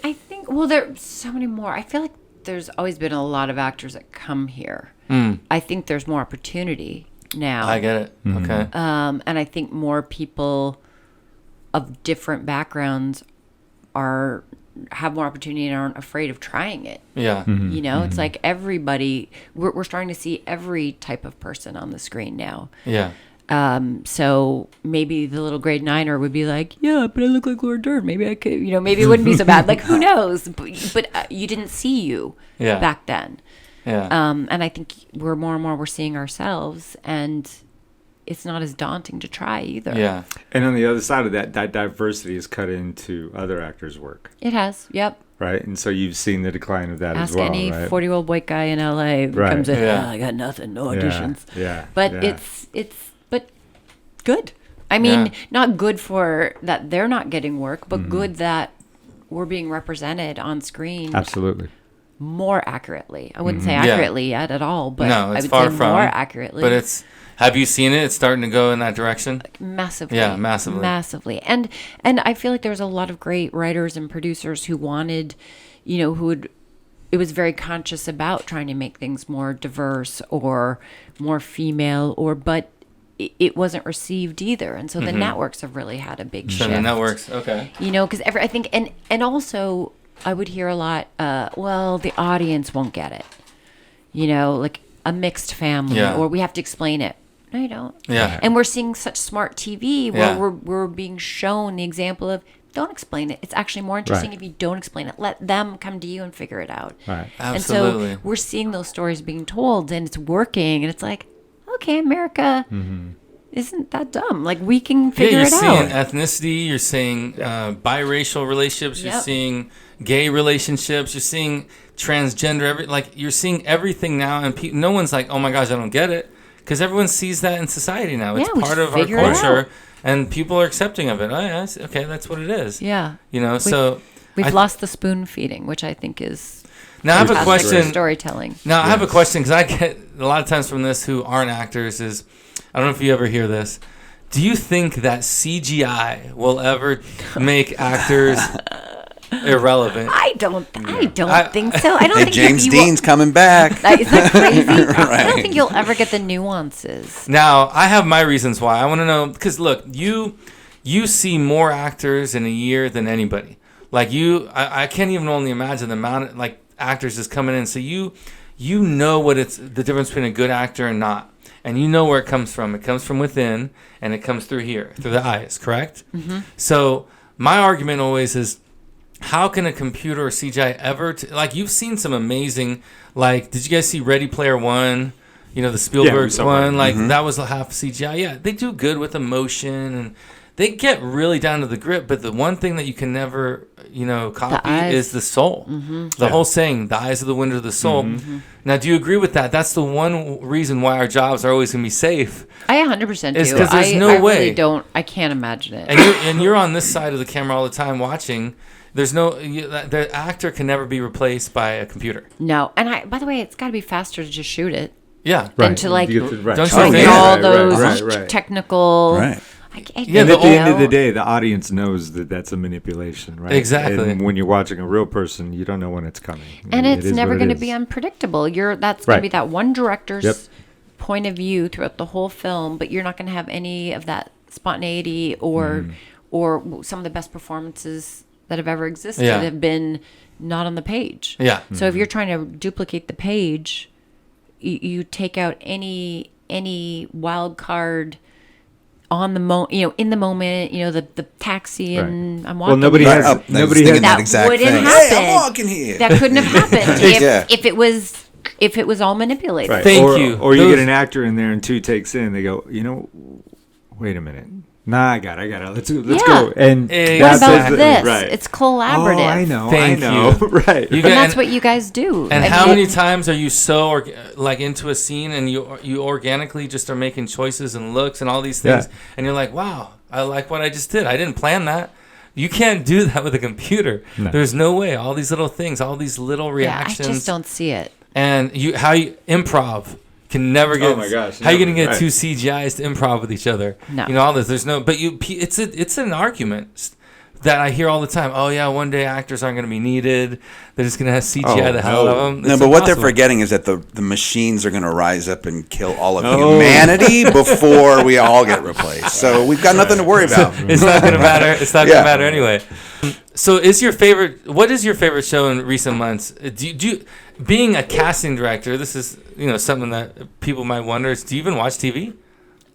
S4: I think, well, there's so many more. I feel like there's always been a lot of actors that come here. I think there's more opportunity now.
S1: I get it. Okay.
S4: And I think more people of different backgrounds have more opportunity and aren't afraid of trying it.
S1: Yeah.
S4: You know, it's like everybody, we're starting to see every type of person on the screen now.
S1: Yeah.
S4: So maybe the little grade 9er would be like, yeah, but I look like Laura Dern. Maybe I could, you know, maybe it wouldn't be so bad. Like, who knows? But you didn't see you back then.
S1: Yeah.
S4: And I think we're seeing ourselves, and it's not as daunting to try either.
S1: Yeah.
S3: And on the other side of that diversity is cut into other actors' work.
S4: It has. Yep.
S3: Right. And so you've seen the decline of that
S4: Ask
S3: as well.
S4: any
S3: right?
S4: 40-year-old white guy in LA who
S3: Right.
S4: comes in,
S1: Yeah.
S4: I got nothing, no auditions.
S3: Yeah.
S4: But
S3: yeah.
S4: it's good. I mean,
S1: Yeah.
S4: not good for that they're not getting work, but good that we're being represented on screen
S3: Absolutely.
S4: more accurately. I wouldn't say
S1: Yeah.
S4: accurately yet at all, but
S1: No,
S4: I
S1: it's
S4: would
S1: far
S4: say
S1: from.
S4: more accurately.
S1: But have you seen it? It's starting to go in that direction.
S4: Massively.
S1: Yeah, massively.
S4: Massively. And I feel like there was a lot of great writers and producers who wanted, you know, it was very conscious about trying to make things more diverse or more female, but it wasn't received either. And so the networks have really had a big
S1: So
S4: shift.
S1: the networks, okay.
S4: You know, because I think, and also I would hear a lot, well, the audience won't get it. You know, like a mixed family, or we have to explain it. No, you don't.
S1: Yeah.
S4: And we're seeing such smart TV where
S1: Yeah.
S4: we're being shown the example of, don't explain it. It's actually more interesting if you don't explain it. Let them come to you and figure it out.
S3: Right.
S1: Absolutely.
S4: And so we're seeing those stories being told, and it's working, and it's like, okay, America isn't that dumb. Like, we can figure
S1: you're
S4: it
S1: seeing
S4: out.
S1: ethnicity, you're seeing biracial relationships, you're
S4: Yep.
S1: seeing gay relationships, you're seeing transgender, you're seeing everything now, and no one's like, oh my gosh, I don't get it, because everyone sees that in society now. It's
S4: Yeah, we
S1: part of our
S4: figure it
S1: culture,
S4: out.
S1: and people are accepting of it. Oh yeah, okay, that's what it is.
S4: Yeah.
S1: You know, so
S4: We've lost the spoon feeding, which I think is
S1: now I have a
S4: fantastic for
S1: question.
S4: storytelling.
S1: Now, I have a question, because I get a lot of times from this who aren't actors is, I don't know if you ever hear this. Do you think that CGI will ever make actors irrelevant?
S4: I don't think so. I don't
S2: Hey,
S4: think
S2: James
S4: you will-
S2: Dean's coming back.
S4: Is that crazy? I
S2: Right.
S4: don't think you'll ever get the nuances.
S1: Now, I have my reasons why. I want to know, because look, you see more actors in a year than anybody. Like I can't even only imagine the amount of actors just coming in. So you know what it's the difference between a good actor and not. And you know where it comes from. It comes from within, and it comes through here, through the eyes, correct? Mm-hmm. So my argument always is, how can a computer or CGI ever... you've seen some amazing... did you guys see Ready Player One? You know, the Spielberg one? That was half CGI. Yeah, they do good with emotion, and they get really down to the grit, but the one thing that you can never, copy is the soul. Mm-hmm. The whole saying, the eyes are the window of the soul. Mm-hmm. Now, do you agree with that? That's the one reason why our jobs are always going to be safe.
S4: I 100% do.
S1: Is because there's no way.
S4: I really don't. I can't imagine it.
S1: And you're on this side of the camera all the time watching. There's the actor can never be replaced by a computer.
S4: No. And by the way, it's got to be faster to just shoot it.
S1: Yeah.
S4: Than to don't you
S1: think
S4: all those technical...
S2: Right.
S3: And at the end of the day, the audience knows that that's a manipulation, right?
S1: Exactly.
S3: And when you're watching a real person, you don't know when it's coming.
S4: And it's never going to be unpredictable. That's going to be that one director's point of view throughout the whole film, but you're not going to have any of that spontaneity or some of the best performances that have ever existed have been not on the page.
S1: Yeah.
S4: So if you're trying to duplicate the page, you take out any wild card on the in the moment, the taxi and I'm walking.
S3: Well, nobody has
S2: that exact
S4: wouldn't
S2: thing.
S4: happen.
S2: Hey, I'm walking here.
S4: That couldn't have happened if it was all manipulated.
S1: Right. Thank you.
S3: Or you get an actor in there and 2 takes in, they go, wait a minute. Nah, I got it. Let's go. And
S4: what about this? Right. It's collaborative.
S3: Oh, I know.
S1: Thank you.
S3: Right.
S4: And that's what you guys do.
S1: And how many times are you so into a scene and you organically just are making choices and looks and all these things, and you're like, wow, I like what I just did. I didn't plan that. You can't do that with a computer. No. There's no way. All these little things, all these little reactions.
S4: I just don't see it.
S1: And how you improv. Can never get.
S3: Oh my gosh!
S1: How are you gonna get 2 CGIs to improv with each other?
S4: No.
S1: All this. There's no. But it's an argument that I hear all the time. Oh yeah, one day actors aren't gonna be needed. They're just gonna have CGI the hell out of them.
S2: No, but what they're forgetting is that the machines are gonna rise up and kill all of humanity before we all get replaced. So we've got nothing to worry about.
S1: It's not gonna matter. It's not gonna matter anyway. So, what is your favorite show in recent months? Do you being a casting director? This is something that people might wonder. Do you even watch TV?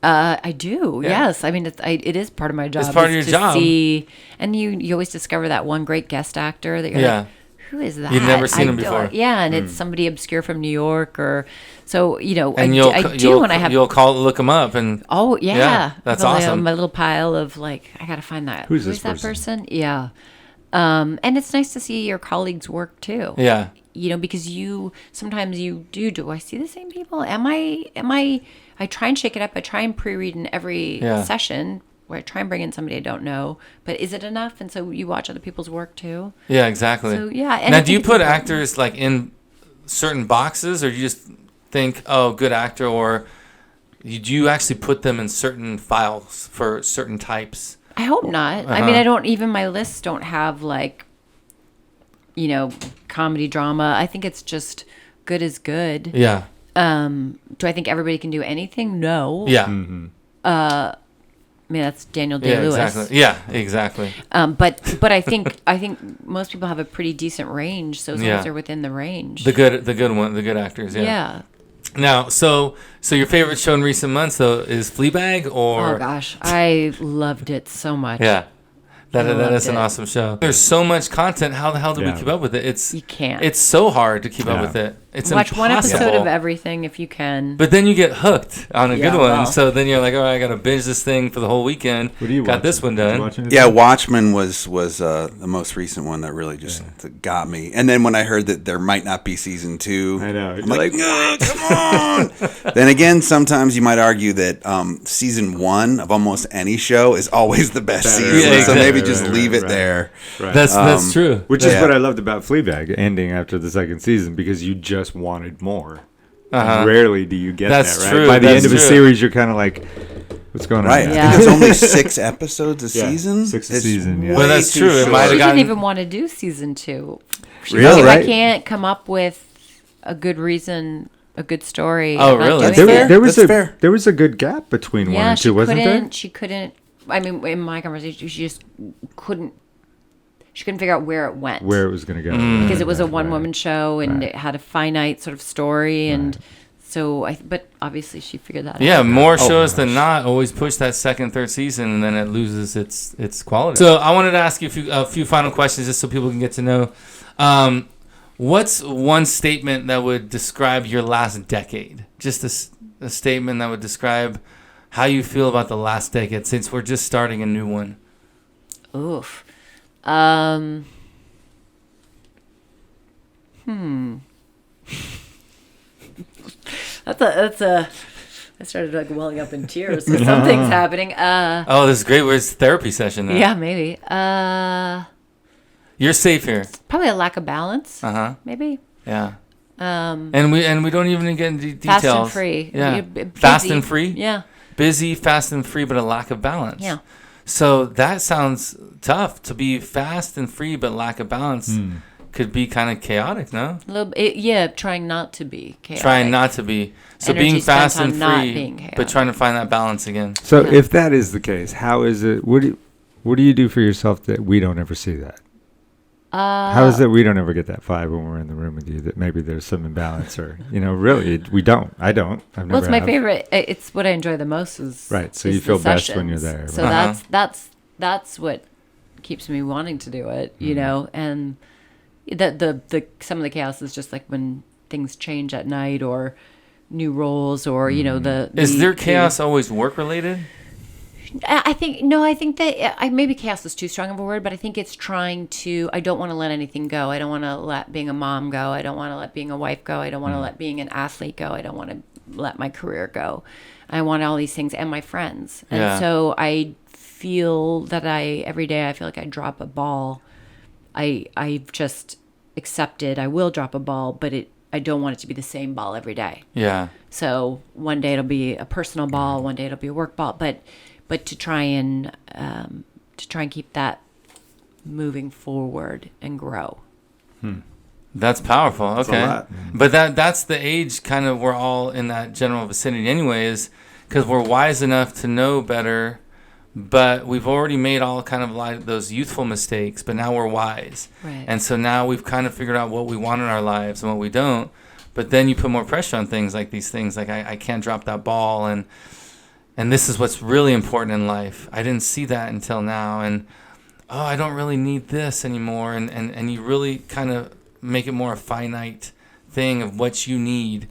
S4: I do. Yeah. Yes. I mean, it is part of my job.
S1: It's part of your job.
S4: See, and you always discover that one great guest actor that you're like, who is that?
S1: You've never seen him before.
S4: Yeah, and it's somebody obscure from New York or so.
S1: And you'll look him up and.
S4: Oh yeah,
S1: that's awesome.
S4: My little pile of I gotta find that.
S3: Who's
S4: that person? Yeah. And it's nice to see your colleagues' work too.
S1: Yeah.
S4: Because sometimes you do I see the same people? Am I try and shake it up. I try and pre-read in every session where I try and bring in somebody I don't know. But is it enough? And so you watch other people's work too.
S1: Yeah, exactly.
S4: So yeah. And
S1: now, do you put actors in certain boxes, or do you just think, oh, good actor, or do you actually put them in certain files for certain types?
S4: I hope not. I mean, I don't even my lists don't have comedy drama. I think it's just good is good.
S1: Yeah.
S4: Do I think everybody can do anything? No.
S1: Yeah.
S3: Mm-hmm.
S4: I mean, that's Daniel Day-Lewis.
S1: Exactly. Yeah, exactly.
S4: But I think most people have a pretty decent range, so as long as they're within the range.
S1: The good actors. Yeah.
S4: Yeah.
S1: Now, so your favorite show in recent months though is Fleabag, or?
S4: Oh gosh, I loved it so much.
S1: Yeah. That is an awesome show. There's so much content. How the hell do we keep up with it?
S4: You can't.
S1: It's so hard to keep up with it. It's
S4: watch
S1: impossible.
S4: one episode of everything if you can.
S1: But then you get hooked on a good one. Well. So then you're like, all right, I got to binge this thing for the whole weekend.
S3: What are you
S1: got this one done.
S2: Yeah, Watchmen was the most recent one that really just got me. And then when I heard that there might not be season 2,
S3: I know.
S2: I'm like, no, come on. Then again, sometimes you might argue that season 1 of almost any show is always the best season. Yeah, exactly. So maybe just leave it there.
S1: Right. That's true.
S3: Which is what I loved about Fleabag ending after the second season, because you just wanted more. Rarely do you get that, right?
S1: True.
S3: By the end of a series, you're kind of like, what's going on?
S2: Right.
S3: Yeah.
S2: I think it's only 6 episodes a season.
S3: 6 a season, yeah.
S1: Well, that's true. It might have
S4: didn't even want to do season 2.
S2: Really?
S4: If I can't come up with a good reason, a good story.
S1: Oh, really?
S3: There was a good gap between 1 and 2, wasn't there?
S4: She couldn't. I mean, in my conversation, she just couldn't. She couldn't figure out where it went.
S3: Where it was going to go.
S4: Because it was a one-woman show, and it had a finite sort of story, and so but obviously she figured that out.
S1: Yeah, more shows than not always push that second, third season, and then it loses its quality. So I wanted to ask you a few final questions just so people can get to know. What's one statement that would describe your last decade? Just a statement that would describe how you feel about the last decade since we're just starting a new one.
S4: Oof. That's a. I started like welling up in tears. So something's happening.
S1: Oh, this is great. It's a therapy session now.
S4: Yeah, maybe.
S1: You're safe here.
S4: Probably a lack of balance. Maybe.
S1: Yeah. And we don't even get into details.
S4: Fast and free.
S1: Yeah.
S4: Busy.
S1: Fast and free.
S4: Yeah.
S1: Busy, fast and free, but a lack of balance.
S4: Yeah.
S1: So that sounds tough to be fast and free, but lack of balance could be kind of chaotic, no?
S4: A little bit, yeah, trying not to be chaotic.
S1: Trying not to be. So
S4: Energy
S1: being fast and
S4: spent on not
S1: free,
S4: being
S1: but
S4: chaotic.
S1: trying to find that balance again.
S3: So if that is the case, how is it? What do you do for yourself that we don't ever see that? How is it we don't ever get that vibe when we're in the room with you that maybe there's some imbalance or, really, we don't. I don't. I've never
S4: Well, it's my
S3: have.
S4: favorite. It's what I enjoy the most is
S3: Right, so
S4: is
S3: you feel
S4: the
S3: best when you're
S4: sessions.
S3: there,
S4: So that's what keeps me wanting to do it, and the some of the chaos is just like when things change at night or new roles or
S1: Is their chaos always work related?
S4: I think that maybe chaos is too strong of a word, but I think it's trying to. I don't want to let anything go. I don't want to let being a mom go. I don't want to let being a wife go. I don't want to let being an athlete go. I don't want to let my career go. I want all these things and my friends. And so I feel that every day I feel like I drop a ball. I've just accepted I will drop a ball, but I don't want it to be the same ball every day.
S1: Yeah.
S4: So one day it'll be a personal ball, one day it'll be a work ball, but to try and keep that moving forward and grow.
S1: That's powerful. Okay.
S3: That's a lot.
S1: But that's the age kind of we're all in that general vicinity anyways, because we're wise enough to know better, but we've already made all kind of like those youthful mistakes, but now we're wise.
S4: Right.
S1: And so now we've kind of figured out what we want in our lives and what we don't. But then you put more pressure on things like these things, like I can't drop that ball and this is what's really important in life. I didn't see that until now. And, I don't really need this anymore. And you really kind of make it more a finite thing of what you need.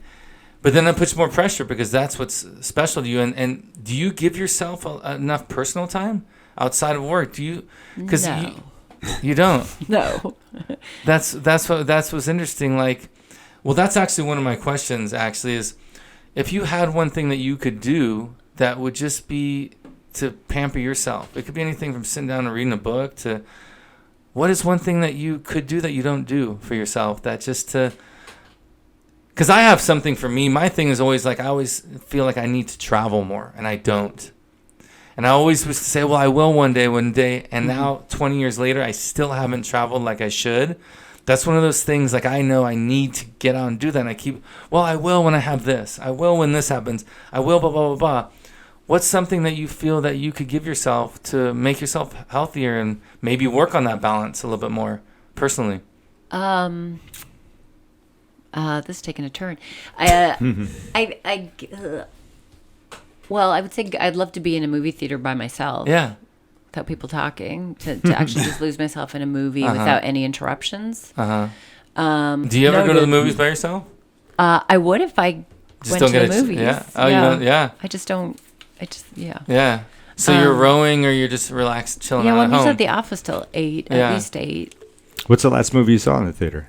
S1: But then that puts more pressure because that's what's special to you. And do you give yourself enough personal time outside of work? Do you? Because
S4: No.
S1: you don't.
S4: No.
S1: That's what's interesting. Like, well, that's actually one of my questions. Actually, is if you had one thing that you could do that would just be to pamper yourself. It could be anything from sitting down and reading a book to what is one thing that you could do that you don't do for yourself that just to. Because I have something for me. My thing is always like I always feel like I need to travel more, and I don't. And I always was to say, well, I will one day. And now, 20 years later, I still haven't traveled like I should. That's one of those things like I know I need to get out and do that. And I keep, well, I will when I have this. I will when this happens. I will, blah, blah, blah, blah. What's something that you feel that you could give yourself to make yourself healthier and maybe work on that balance a little bit more personally?
S4: This is taking a turn. Well, I would say I'd love to be in a movie theater by myself.
S1: Yeah.
S4: Without people talking, to actually just lose myself in a movie without any interruptions.
S1: Do you ever go to the movies by yourself?
S4: I would if I
S1: Just
S4: went
S1: don't
S4: to
S1: get
S4: the
S1: it.
S4: movies.
S1: Yeah. Oh, you don't. Yeah.
S4: I just don't. Yeah.
S1: Yeah. So you're rowing, or you're just relaxed, chilling
S4: Yeah,
S1: out
S4: well,
S1: at
S4: I'm usually
S1: home.
S4: at the office till 8,
S1: Yeah.
S4: at least 8.
S3: What's the last movie you saw in the theater?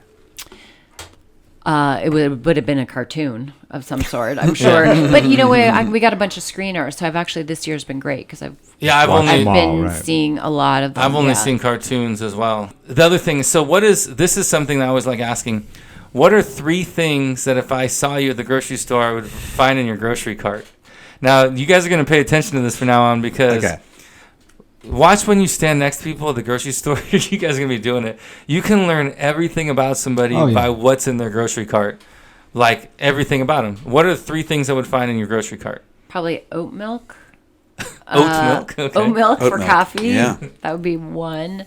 S4: It would have been a cartoon of some sort, I'm sure. But you know, we got a bunch of screeners, so this year's been great because I've
S1: I've
S3: Watch
S1: only
S3: them all.
S4: been
S3: right.
S4: seeing a lot of them.
S1: I've only seen cartoons as well. The other thing is, so this is something that I was like asking, what are 3 things that if I saw you at the grocery store, I would find in your grocery cart? Now, you guys are going to pay attention to this from now on because watch when you stand next to people at the grocery store. You guys are going to be doing it. You can learn everything about somebody by what's in their grocery cart, like everything about them. What are 3 things I would find in your grocery cart?
S4: Probably oat milk.
S1: Oat milk? Okay.
S4: Oat milk
S2: Oat
S4: for
S2: milk.
S4: coffee.
S2: Yeah.
S4: That would be 1.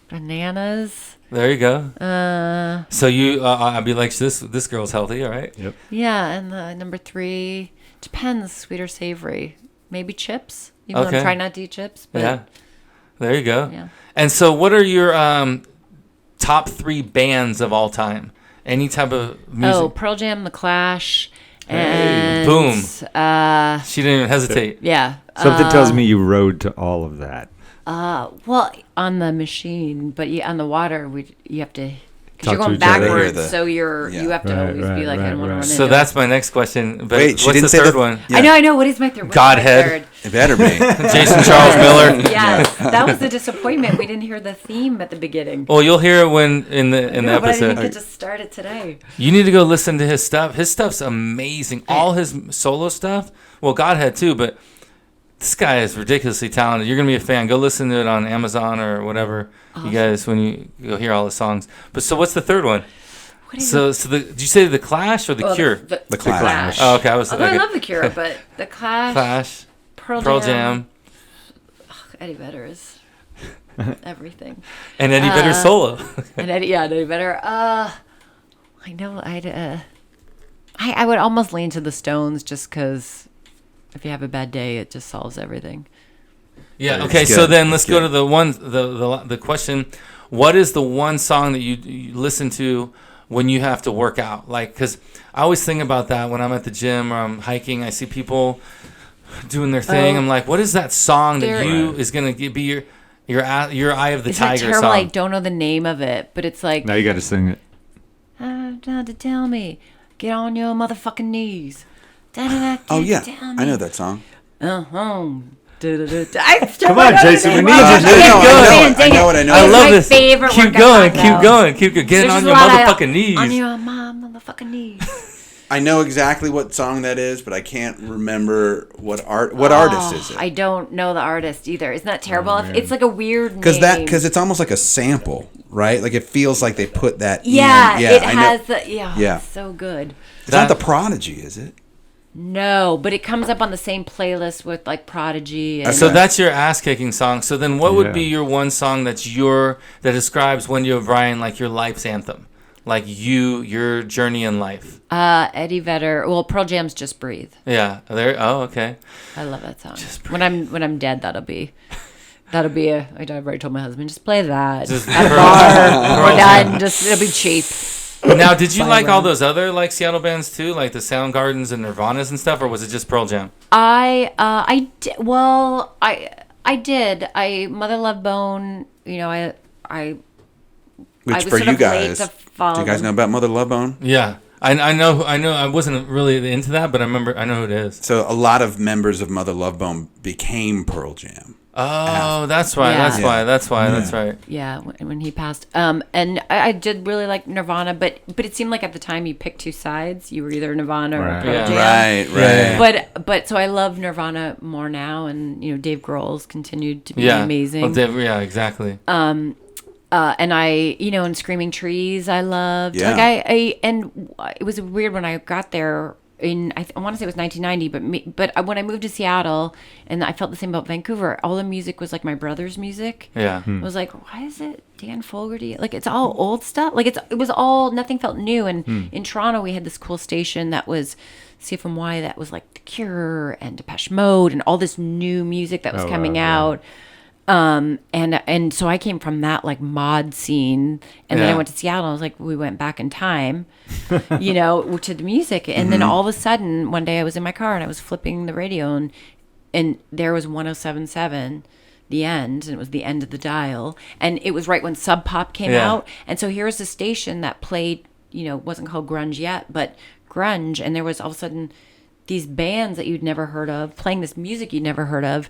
S4: Bananas.
S1: There you go. So I'd be like, this girl's healthy, all right?
S3: Yep.
S4: Yeah, and number 3, depends, sweet or savory. Maybe chips. Even though
S1: Okay.
S4: I'm trying not to eat chips. But
S1: Yeah. There you go.
S4: Yeah.
S1: And so what are your top 3 bands of all time? Any type of music?
S4: Oh, Pearl Jam, The Clash, And
S1: boom. She didn't even hesitate.
S4: Yeah.
S3: Something tells me you rode to all of that.
S4: Well, on the machine, but on the water, you have to. Because
S3: Talk
S4: you're
S3: to
S4: going
S3: each other.
S4: backwards, so you have to always be like, I don't want to run into
S1: So that's my next question. But
S2: Wait, she
S1: what's
S2: didn't
S1: the
S2: say
S1: third
S2: the-
S1: one?
S2: Yeah.
S4: I know. What is my third?
S1: Godhead.
S2: It better be.
S1: Jason Charles Miller.
S4: Yes, that was the disappointment. We didn't hear the theme at the beginning.
S1: Well, you'll hear it when in the
S4: No, but I
S1: episode.
S4: didn't get to start it today.
S1: You need to go listen to his stuff. His stuff's amazing. All his solo stuff. Well, Godhead too, but this guy is ridiculously talented. You're gonna be a fan. Go listen to it on Amazon or whatever. Awesome. You guys, when you go hear all the songs. But so, what's the third one? So did you say the Clash or the Cure?
S2: The Clash.
S1: Oh, okay. I
S4: love the Cure, but the Clash,
S1: Pearl Jam.
S4: Eddie Vedder is everything.
S1: And Eddie Vedder solo.
S4: And Eddie Vedder. I know. I would almost lean to the Stones just because if you have a bad day, it just solves everything.
S1: Yeah. Okay. So then let's go to the question. What is the one song that you listen to when you have to work out? Like, because I always think about that when I'm at the gym or I'm hiking. I see people doing their thing. I'm like, what is that song that is gonna be your eye of the
S4: It's
S1: tiger
S4: terrible.
S1: song?
S4: I don't know the name of it, but it's like.
S3: Now you got to sing it.
S4: To tell me, get on your motherfucking knees.
S2: Oh yeah, I know that song.
S3: Come on, Jason, we need you.
S2: I know it.
S1: I love this.
S4: Favorite
S1: Keep going. Get on your motherfucking knees.
S4: On your motherfucking knees.
S2: I know exactly what song that is, but I can't remember what artist is it.
S4: I don't know the artist either. Isn't that terrible? It's like a weird name.
S2: Because it's almost like a sample, right? Like it feels like they put that.
S4: Yeah,
S2: in.
S4: it has the
S2: Yeah.
S4: It's so good.
S2: It's not the Prodigy, is it?
S4: No, but it comes up on the same playlist with like Prodigy. And
S1: So that's your ass-kicking song. So then, what would be your one song that describes Wendy O'Brien, like your life's anthem, like your journey in life?
S4: Eddie Vedder. Well, Pearl Jam's "Just Breathe."
S1: Yeah. Oh, okay.
S4: I love that song. When I'm dead, that'll be. I've already told my husband, just play that at a bar. We're done. It'll be cheap.
S1: Now, did you like all those other like Seattle bands too, like the Soundgardens and Nirvanas and stuff, or was it just Pearl Jam?
S4: I did. Well, I did. Mother Love Bone. You know, I
S2: Which
S4: was
S2: for
S4: sort
S2: you
S4: of late
S2: guys,
S4: to
S2: do
S4: follow
S2: you guys know about Mother Love Bone?
S1: Yeah, I know. I wasn't really into that, but I know who it is.
S2: So a lot of members of Mother Love Bone became Pearl Jam.
S1: Oh, that's why.
S4: Yeah.
S1: That's right.
S4: Yeah, when he passed. And I did really like Nirvana, but it seemed like at the time you picked two sides. You were either Nirvana or Pearl Jam.
S2: Right.
S4: But so I love Nirvana more now, and you know Dave Grohl's continued to be amazing.
S1: Well, Dave, exactly.
S4: And I, and Screaming Trees, I loved.
S2: Yeah.
S4: Like and it was weird when I got there. I want to say it was 1990, but when I moved to Seattle, and I felt the same about Vancouver, all the music was like my brother's music.
S1: Yeah.
S4: I was like, why is it Dan Fogerty? Like it's all old stuff. Like it was all, nothing felt new. And in Toronto, we had this cool station that was CFMY that was like The Cure and Depeche Mode and all this new music that was coming out. And so I came from that like mod scene, and then I went to Seattle. I was like, we went back in time, to the music. And then all of a sudden, one day I was in my car and I was flipping the radio, and there was 107.7, The End, and it was the end of the dial. And it was right when Sub Pop came out. And so here's a station that played, wasn't called grunge yet, but grunge. And there was all of a sudden these bands that you'd never heard of playing this music you'd never heard of.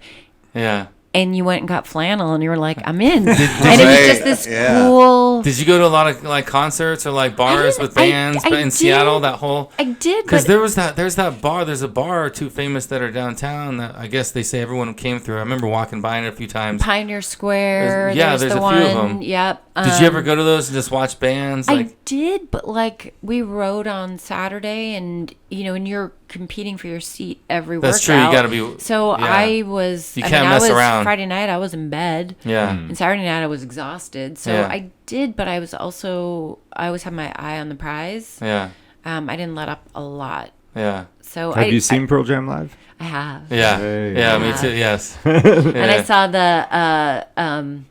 S1: Yeah.
S4: And you went and got flannel, and you were like, "I'm in." And it was just this cool.
S1: Did you go to a lot of like concerts or like bars with bands in Seattle? That whole
S4: I did
S1: because there's that bar. There's a bar or two famous that are downtown that I guess they say everyone came through. I remember walking by it a few times.
S4: Pioneer Square.
S1: There's a few of them.
S4: Yep.
S1: Did you ever go to those and just watch bands?
S4: I did, but like we rode on Saturday, and and you're competing for your seat every workout.
S1: That's true. You got to be.
S4: So I was.
S1: You can't mess around.
S4: Friday night I was in bed.
S1: Yeah.
S4: And Saturday night I was exhausted. So I did, but I always had my eye on the prize.
S1: Yeah.
S4: I didn't let up a lot.
S1: Yeah.
S4: So
S3: have you seen Pearl Jam live?
S4: I have.
S1: Yeah.
S3: Hey.
S1: Yeah. Me too. Yes.
S4: And I saw the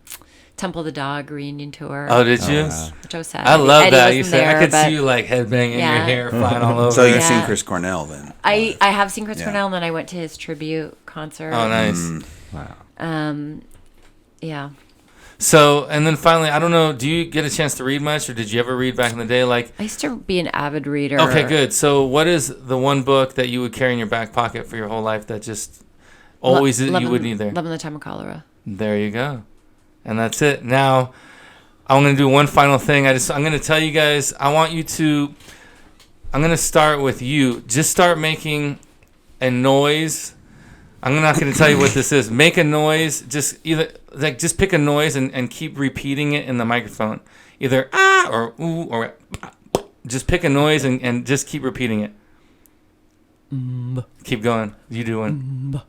S4: Temple of the Dog reunion tour.
S1: Oh, did you?
S4: Which I was sad.
S1: I love
S4: Eddie
S1: that. You
S4: wasn't
S1: said I
S4: there,
S1: could
S4: but
S1: see you like headbanging your hair flying all over.
S2: So you've seen Chris Cornell then?
S4: I have seen Chris Cornell, and then I went to his tribute concert.
S1: Oh, nice.
S3: Wow.
S4: Yeah.
S1: So, and then finally, I don't know, do you get a chance to read much, or did you ever read back in the day? Like,
S4: I used to be an avid reader.
S1: Okay, good. So what is the one book that you would carry in your back pocket for your whole life that just always you would need there?
S4: Love in the Time of Cholera.
S1: There you go. And that's it. Now, I'm going to do one final thing. I'm going to tell you guys, I'm going to start with you. Just start making a noise. I'm not going to tell you what this is. Make a noise. Just pick a noise and keep repeating it in the microphone. Either ah or ooh or ah. Just pick a noise and just keep repeating it. Keep going. You do one.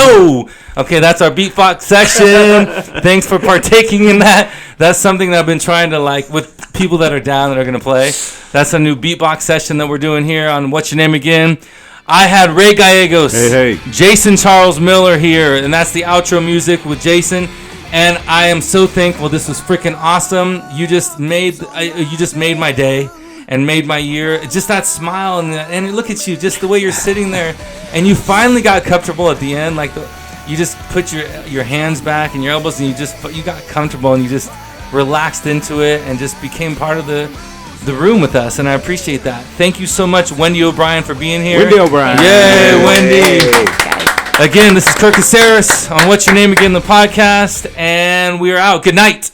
S1: Oh, okay, that's our beatbox section. Thanks for partaking in that. That's something that I've been trying to, like, with people that are down that are going to play. That's a new beatbox session that we're doing here on What's Your Name Again. I had Ray Gallegos, Jason Charles Miller here, and that's the outro music with Jason. And I am so thankful. This was freaking awesome. You just made my day and made my year. Just that smile and look at you, just the way you're sitting there, and you finally got comfortable at the end. Like you just put your hands back and your elbows, and you got comfortable and you just relaxed into it and just became part of the room with us. And I appreciate that. Thank you so much, Wendy O'Brien, for being here.
S3: Wendy O'Brien.
S1: Yay, Wendy. Again, this is Kurt Caceres on What's Your Name Again, the podcast, and we are out. Good night.